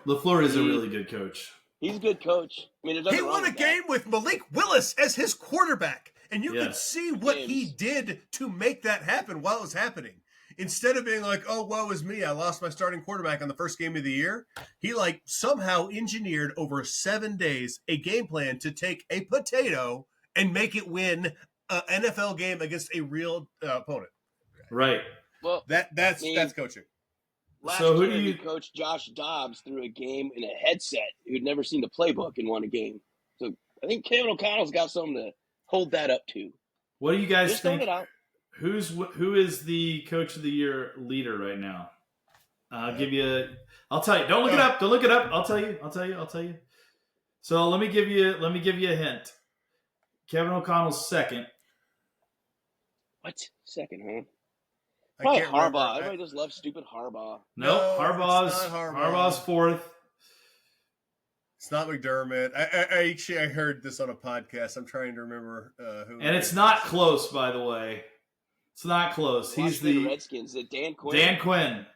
LaFleur is a really good coach. He's a good coach. I mean, he won a game with Malik Willis as his quarterback, and you could see what he did to make that happen while it was happening. Instead of being like, oh, woe is me, I lost my starting quarterback on the first game of the year, he somehow engineered over 7 days a game plan to take a potato and make it win an NFL game against a real opponent. Right. Well, that's coaching. Last year, he coached Josh Dobbs through a game in a headset who'd never seen the playbook and won a game. So I think Kevin O'Connell's got something to hold that up to. What do you guys think? Who is the Coach of the Year leader right now? I'll tell you. Don't look it up. Don't look it up. I'll tell you. So let me give you a hint. Kevin O'Connell's second. What? Second, huh? Probably Harbaugh. Everybody just loves stupid Harbaugh. No, Harbaugh's fourth. It's not McDermott. I heard this on a podcast. I'm trying to remember who. And it's not close, by the way. It's not close. He's the Redskins. Dan Quinn.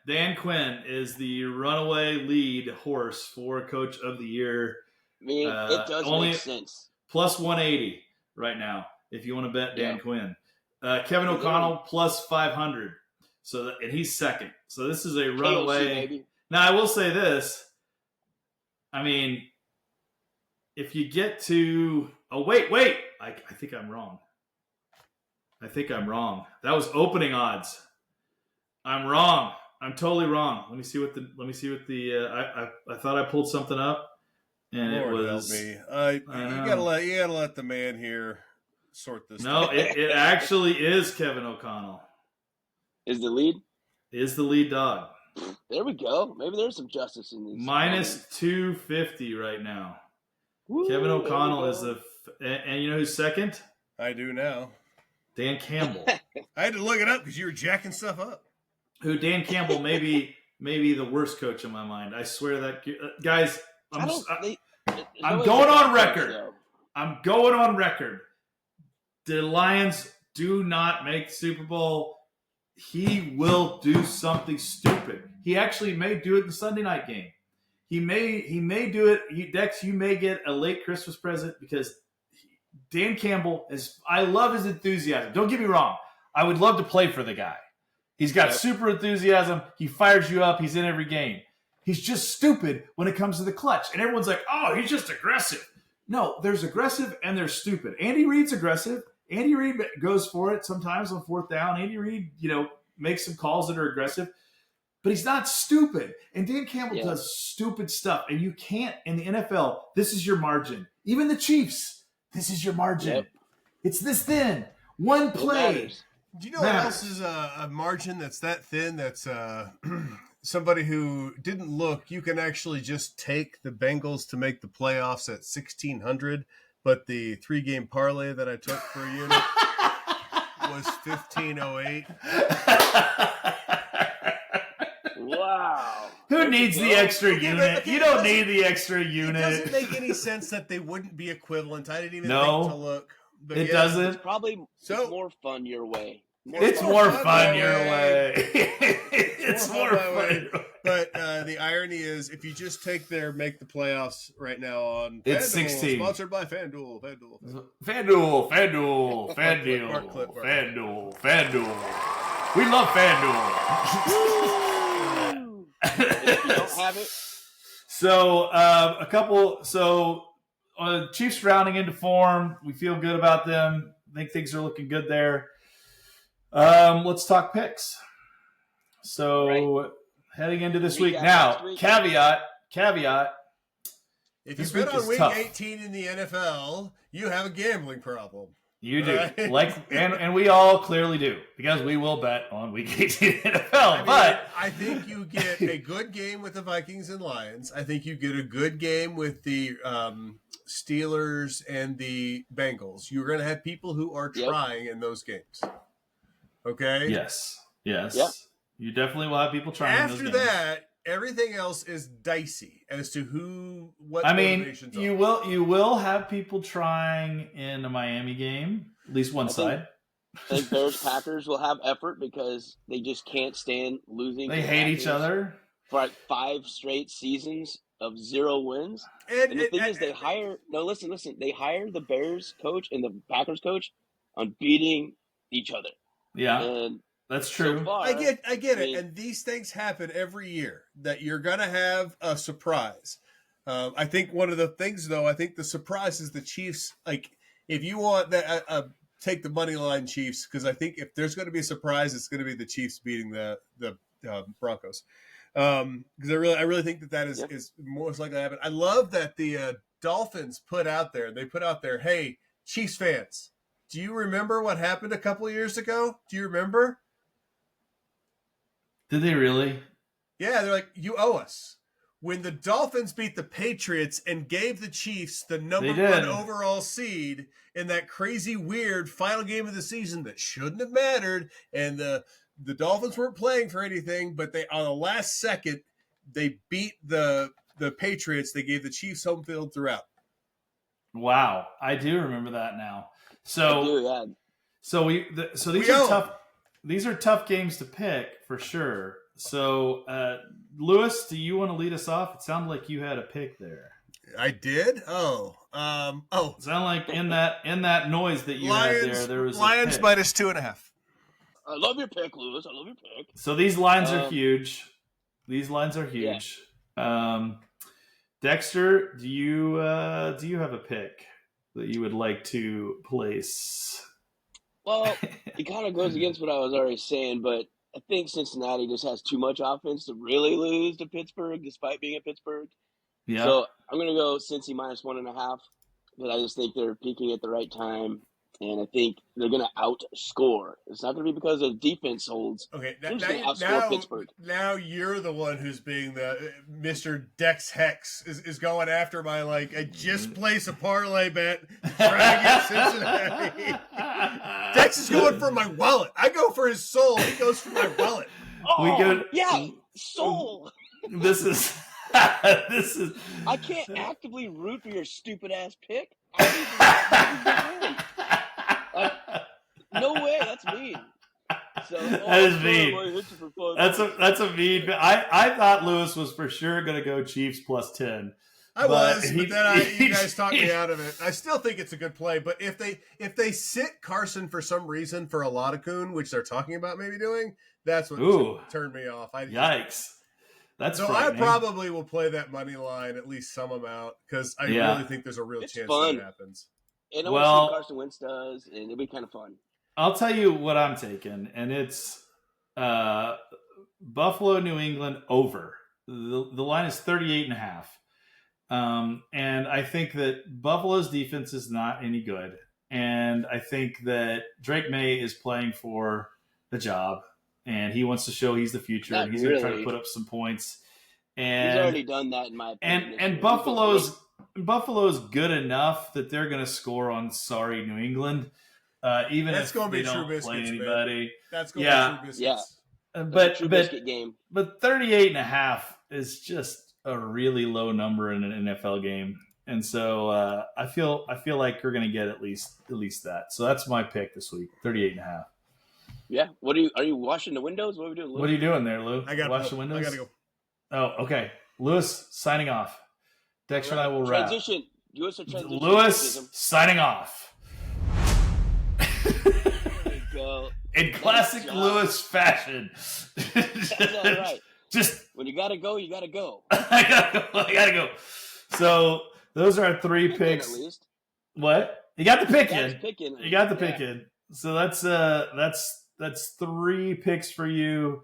Dan Quinn is the runaway lead horse for Coach of the Year. I mean, it does make sense. Plus 180 right now, if you want to bet Dan Quinn. Kevin O'Connell plus 500. And he's second. So this is a runaway. KOC, now I will say this. I mean, if you get to wait. I think I'm wrong. That was opening odds. I'm wrong. I'm totally wrong. Let me see what the I thought I pulled something up, and Lord it was. Help me. You gotta let the man here sort this. No, it actually is Kevin O'Connell. Is the lead? Is the lead dog. There we go. Maybe there's some justice in this. Minus 250 right now. Woo, Kevin O'Connell is and you know who's second? I do now. Dan Campbell. I had to look it up because you were jacking stuff up. Dan Campbell may be the worst coach in my mind. I swear that guys. I'm going on record. I'm going on record. The Lions do not make the Super Bowl. he will do something stupid. He actually may do it in the Sunday night game. He may do it. Dex, you may get a late Christmas present because Dan Campbell is. I love his enthusiasm. Don't get me wrong. I would love to play for the guy. He's got super enthusiasm. He fires you up. He's in every game. He's just stupid when it comes to the clutch. And everyone's like, oh, he's just aggressive. No, there's aggressive and there's stupid. Andy Reid's aggressive. Andy Reid goes for it sometimes on fourth down. Andy Reid, makes some calls that are aggressive. But he's not stupid. And Dan Campbell does stupid stuff. And you can't, in the NFL, this is your margin. Even the Chiefs, this is your margin. Yep. It's this thin. One play. Do you know what else is a margin that's that thin? That's somebody who didn't look. You can actually just take the Bengals to make the playoffs at 1,600, but the 3-game parlay that I took for a unit was 1,508. Wow. Who needs the extra unit? You don't need the extra unit. It doesn't make any sense that they wouldn't be equivalent. I didn't even think to look. But it doesn't. It's probably more fun your way. It's more fun your way. It's more fun. But the irony is, if you just make the playoffs right now on it's FanDuel, 16. Sponsored by FanDuel. FanDuel. We love FanDuel. If you don't have it. So Chiefs rounding into form. We feel good about them. I think things are looking good there. Let's talk picks. So heading into this week now, caveat. If you've been on week 18 in the NFL, you have a gambling problem. You do. Right? And we all clearly do, because we will bet on week 18 in the NFL. I think you get a good game with the Vikings and Lions. I think you get a good game with the Steelers and the Bengals. You're going to have people who are trying in those games. Okay? Yes. Yep. You definitely will have people trying. After that, everything else is dicey as to what. You will have people trying in a Miami game, at least one side. I think Bears Packers will have effort because they just can't stand losing. They hate each other for like 5 straight seasons of 0 wins. And the thing is, they hire the Bears coach and the Packers coach on beating each other. Yeah. And that's true. So far, I get it. And these things happen every year, that you're going to have a surprise. I think one of the things, though, I think the surprise is the Chiefs. Like, if you want that, take the money line Chiefs, because I think if there's going to be a surprise, it's going to be the Chiefs beating the Broncos. Because I really think that is most likely to happen. I love that the Dolphins put out there, hey, Chiefs fans, do you remember what happened a couple of years ago? Do you remember? Did they really? Yeah, they're like, you owe us. When the Dolphins beat the Patriots and gave the Chiefs the number 1 overall seed in that crazy, weird final game of the season that shouldn't have mattered, and the Dolphins weren't playing for anything, but they, on the last second, they beat the Patriots. They gave the Chiefs home field throughout. Wow, I do remember that now. So, I do, yeah. So these are tough. These are tough games to pick for sure. So, Lewis, do you want to lead us off? It sounded like you had a pick there. I did. It sounded like in that noise that you had there was Lions minus 2.5. I love your pick, Lewis. I love your pick. So these lines are huge. Dexter, do you have a pick that you would like to place? Well, it kind of goes against what I was already saying, but I think Cincinnati just has too much offense to really lose to Pittsburgh, despite being at Pittsburgh. Yeah. So I'm going to go Cincy minus 1.5, but I just think they're peaking at the right time, and I think they're going to outscore. It's not going to be because the defense holds. Okay, Pittsburgh. Now you're the one who's being the Mr. Dex Hex is going after my, like, I just place a parlay bet trying to get Cincinnati. Dex is going for my wallet. I go for his soul. He goes for my wallet. Soul. This is. I can't actively root for your stupid ass pick. No way. That's mean. So That is mean. That's a mean. I thought Lewis was for sure going to go Chiefs plus 10. But then you guys talked me out of it. I still think it's a good play, but if they sit Carson for some reason for a lot of Kuhn, which they're talking about maybe doing, that's what turned me off. Yikes. I probably will play that money line at least some amount because I really think there's a real chance that it happens. And I want to see what Carson Wentz does, and it'll be kind of fun. I'll tell you what I'm taking, and it's Buffalo, New England over. The line is 38.5. And I think that Buffalo's defense is not any good. And I think that Drake May is playing for the job, and he wants to show he's the future, and he's going to try to put up some points. And he's already done that, in my opinion. And Buffalo's good enough that they're going to score on sorry New England, even if they don't play anybody. Man. That's going to be true biscuits. Yeah. But 38.5 is just a really low number in an NFL game. And so I feel like you're going to get at least that. So that's my pick this week, 38.5. Yeah. Are you washing the windows? What are we doing, Lou? What are you doing there, Lou? I got to wash the windows. I got to go. Oh, okay. Lewis signing off. Dexter and I will wrap. Transition. Lewis signing off. There you go. In classic Lewis fashion. That's all right. Just when you gotta go, you gotta go. I gotta go. So those are our 3 picks. At least. What? You got the pick in. You got the pick in. So that's 3 picks for you.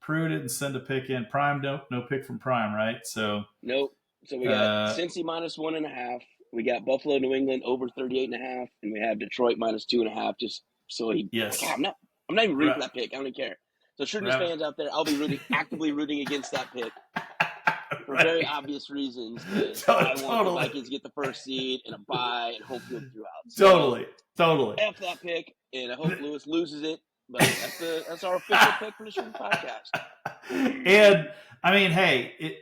Prue didn't send a pick in. Prime no pick from Prime, right? So nope. So we got Cincy minus 1.5. We got Buffalo, New England over 38.5, and we have Detroit minus 2.5. Just so he. Yes. I'm not even rooting for that pick. I don't even care. So Shrewdness fans out there, I'll be actively rooting against that pick for very obvious reasons. I want the Vikings to get the first seed and a bye and hope you'll throughout. So, totally. F that pick, and I hope Lewis loses it. But that's our official pick for the Shooting Podcast. And I mean, hey,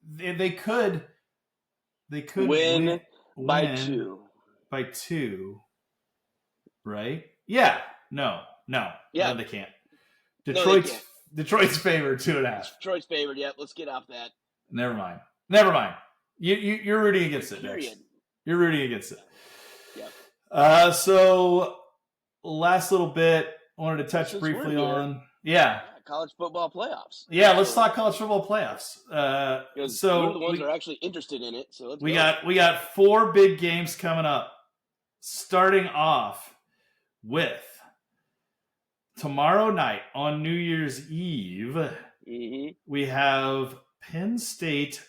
they could win by 2. By 2, right? Yeah. No, they can't. Detroit's favored 2.5. Detroit's favored. Yeah, let's get off that. Never mind. You're rooting against it. Period. You're rooting against it. Yeah. So last little bit, wanted to touch briefly on college football playoffs. Yeah, let's talk college football playoffs. So we're the ones that are actually interested in it. So we got 4 big games coming up. Starting off with tomorrow night on New Year's Eve, we have Penn State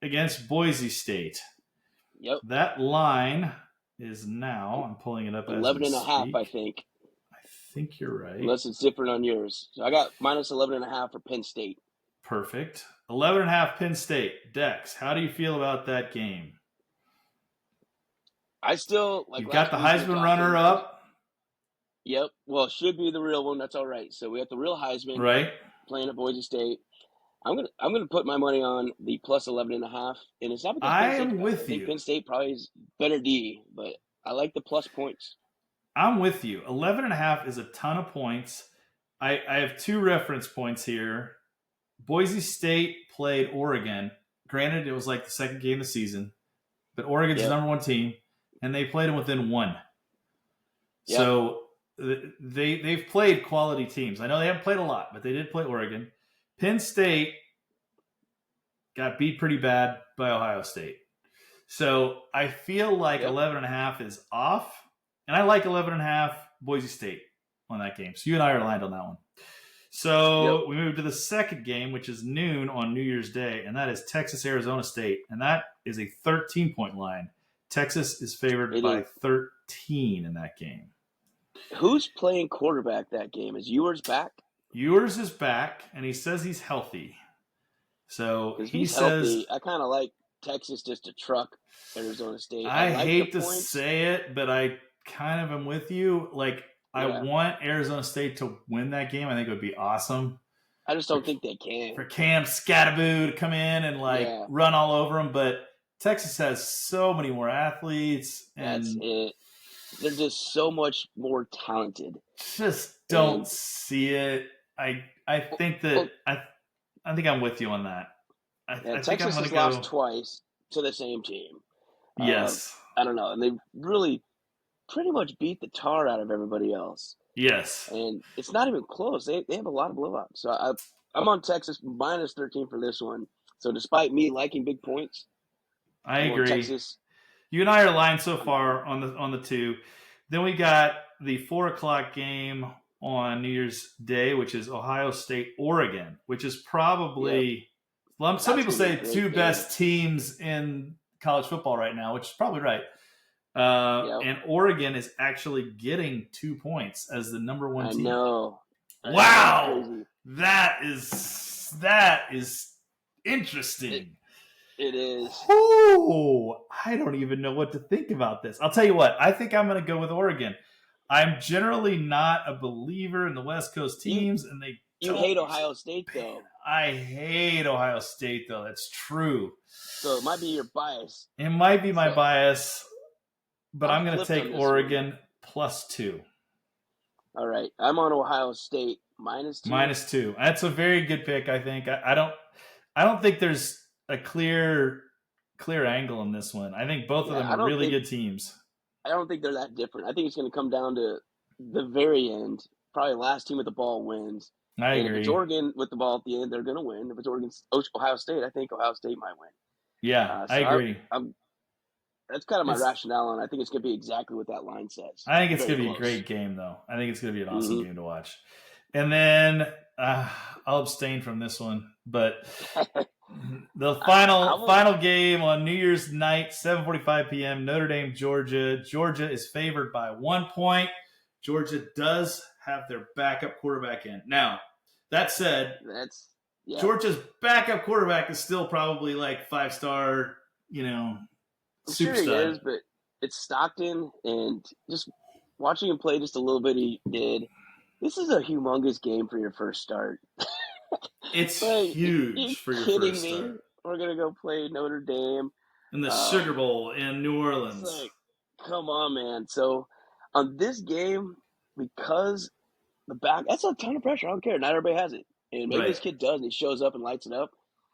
against Boise State. Yep. That line is now, I'm pulling it up. 11.5, I think. I think you're right. Unless it's different on yours. So I got minus 11.5 for Penn State. Perfect. 11.5 Penn State. Dex, how do you feel about that game? I still like. You got the Heisman runner up. Yep. Well, should be the real one. That's all right. So we got the real Heisman. Right. Playing at Boise State. I'm gonna put my money on the plus 11.5, and it's not because I am with you. I think Penn State probably is better D, but I like the plus points. I'm with you. 11.5 is a ton of points. I have 2 reference points here. Boise State played Oregon. Granted, it was like the second game of the season, but Oregon's the number 1 team, and they played them within 1. Yep. So they've played quality teams. I know they haven't played a lot, but they did play Oregon. Penn State got beat pretty bad by Ohio State. So I feel like 11.5 is off, and I like 11.5 Boise State on that game. So you and I are aligned on that one. So we move to the second game, which is noon on New Year's Day, and that is Texas-Arizona State, and that is a 13-point line. Texas is favored by 13 in that game. Who's playing quarterback that game? Is Ewers back? Ewers is back, and he says he's healthy. So he says... healthy, I kind of like Texas just to truck Arizona State. I hate to say it, but I kind of am with you. Like, I want Arizona State to win that game. I think it would be awesome. I just don't think they can. For Cam Scattaboo to come in and, run all over them. But Texas has so many more athletes. And that's it. They're just so much more talented. Just don't see it. I think that I think I'm with you on that. I think I'm Texas going has to go. lost twice to the same team. Yes. I don't know, and they really pretty much beat the tar out of everybody else. Yes. And it's not even close. They have a lot of blowouts. So I'm on Texas minus 13 for this one. So despite me liking big points, I I'm on agree. Texas. You and I are aligned so far on the two. Then we got the 4:00 game on New Year's Day, which is Ohio State, Oregon, which is probably some people say two best teams in college football right now, which is probably right. And Oregon is actually getting 2 points as the number one team. I know. Wow, that is interesting. It is. Oh, I don't even know what to think about this. I'll tell you what. I think I'm going to go with Oregon. I'm generally not a believer in the West Coast teams, and you hate Ohio State though. I hate Ohio State though. That's true. So it might be your bias. It might be my bias, but I'm going to take Oregon +2. All right, I'm on Ohio State -2. -2. That's a very good pick. I think. I don't think there's a clear angle in this one. I think both of them are really good teams. I don't think they're that different. I think it's going to come down to the very end. Probably last team with the ball wins. I agree. If it's Oregon with the ball at the end, they're going to win. If it's Ohio State, I think Ohio State might win. Yeah, I agree. That's kind of my rationale, and I think it's going to be exactly what that line says. I think it's going to be a great game, though. I think it's going to be an awesome game to watch. And then I'll abstain from this one, but the final game on New Year's night, 7:45 p.m., Notre Dame, Georgia. Georgia is favored by 1 point. Georgia does have their backup quarterback in. Now, that said, Georgia's backup quarterback is still probably like 5-star, superstar. Sure he is, but it's Stockton, and just watching him play just a little bit he did. This is a humongous game for your first start. It's huge for your first start. We're going to go play Notre Dame. In the Sugar Bowl in New Orleans. It's like, come on, man. So on this game, because that's a ton of pressure. I don't care. Not everybody has it. And maybe this kid does, and he shows up and lights it up.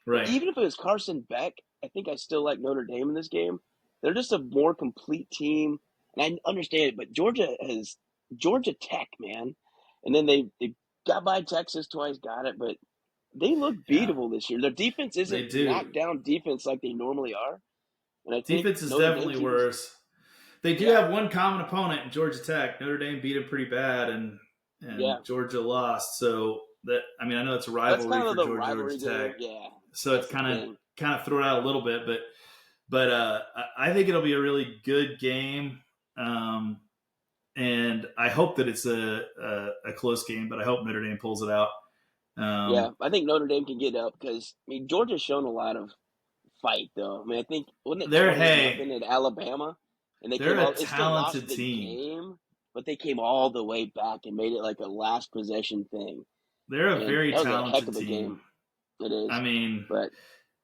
Right. Even if it was Carson Beck, I think I still like Notre Dame in this game. They're just a more complete team. And I understand it, but Georgia has Georgia Tech, man. And then they got by Texas twice, got it, but they look beatable this year. Their defense isn't knockdown defense like they normally are. And I think defense is definitely worse. They do have one common opponent in Georgia Tech. Notre Dame beat them pretty bad, and Georgia lost. So I know it's a rivalry for Georgia Tech. Yeah. So it's kind of throw it out a little bit, but I think it'll be a really good game. And I hope that it's a close game, but I hope Notre Dame pulls it out. I think Notre Dame can get up because Georgia's shown a lot of fight, though. I think wasn't it at Alabama, and they're a talented team, but they came all the way back and made it like a last possession thing. They're a very talented team. Game. It is. But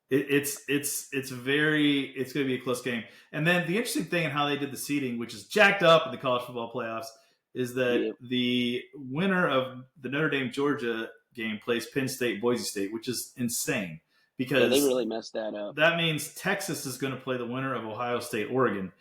it's going to be a close game. And then the interesting thing in how they did the seeding, which is jacked up in the college football playoffs, is that the winner of the Notre Dame Georgia game plays Penn State Boise State, which is insane because they really messed that up. That means Texas is going to play the winner of Ohio State Oregon.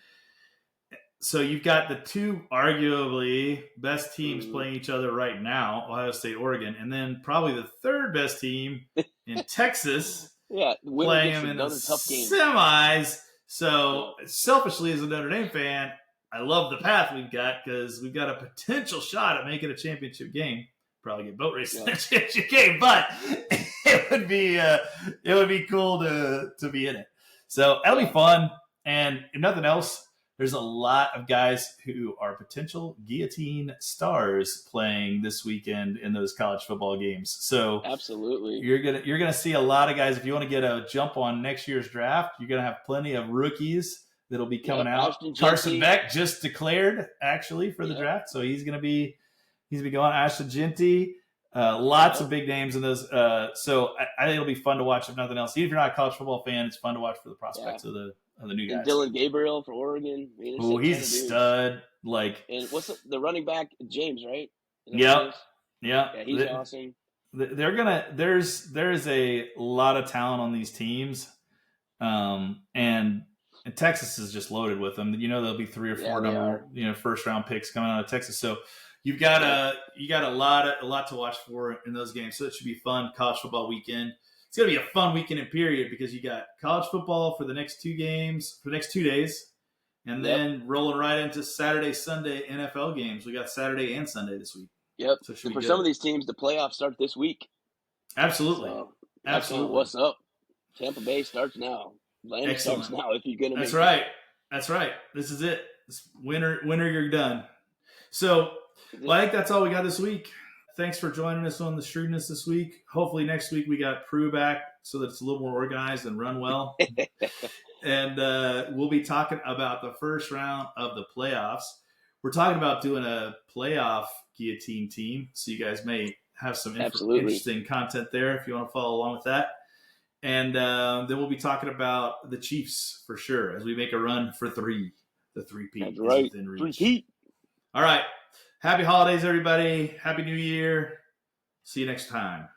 So you've got the two arguably best teams playing each other right now, Ohio State, Oregon, and then probably the third best team in Texas playing them in the semis. So selfishly as a Notre Dame fan, I love the path we've got because we've got a potential shot at making a championship game. Probably get boat racing in a championship game, but it would be cool to be in it. So that'll be fun. And if nothing else, there's a lot of guys who are potential Guillotine stars playing this weekend in those college football games. So absolutely, you're gonna see a lot of guys. If you want to get a jump on next year's draft, you're gonna have plenty of rookies that'll be coming out. Carson Beck just declared actually for the draft, so he's gonna be going. Ashton Genty, lots of big names in those. So I think it'll be fun to watch. If nothing else, even if you're not a college football fan, it's fun to watch for the prospects of the new guys. And Dylan Gabriel for Oregon. Oh, he's a stud. And what's the running back? James, right? Yeah, yeah, he's awesome. there's a lot of talent on these teams, and Texas is just loaded with them. There'll be 3 or 4 first round picks coming out of Texas. So you got a lot to watch for in those games. So it should be fun college football weekend. It's gonna be a fun weekend in period because you got college football for the next 2 games for the next 2 days, and then rolling right into Saturday, Sunday NFL games. We got Saturday and Sunday this week. Yep. So and for some of these teams, the playoffs start this week. Absolutely. So absolutely. What's up? Tampa Bay starts now. Atlanta starts now. If you're gonna. That's right. That's right. This is it. Winter, you're done. So, I think that's all we got this week. Thanks for joining us on the Shrewdness this week. Hopefully next week we got Prue back so that it's a little more organized and run well. And we'll be talking about the first round of the playoffs. We're talking about doing a playoff guillotine team, so you guys may have some interesting content there if you want to follow along with that. And then we'll be talking about the Chiefs for sure as we make a run for 3. The 3-peat is within reach. 3-peat. All right. Happy holidays, everybody. Happy New Year. See you next time.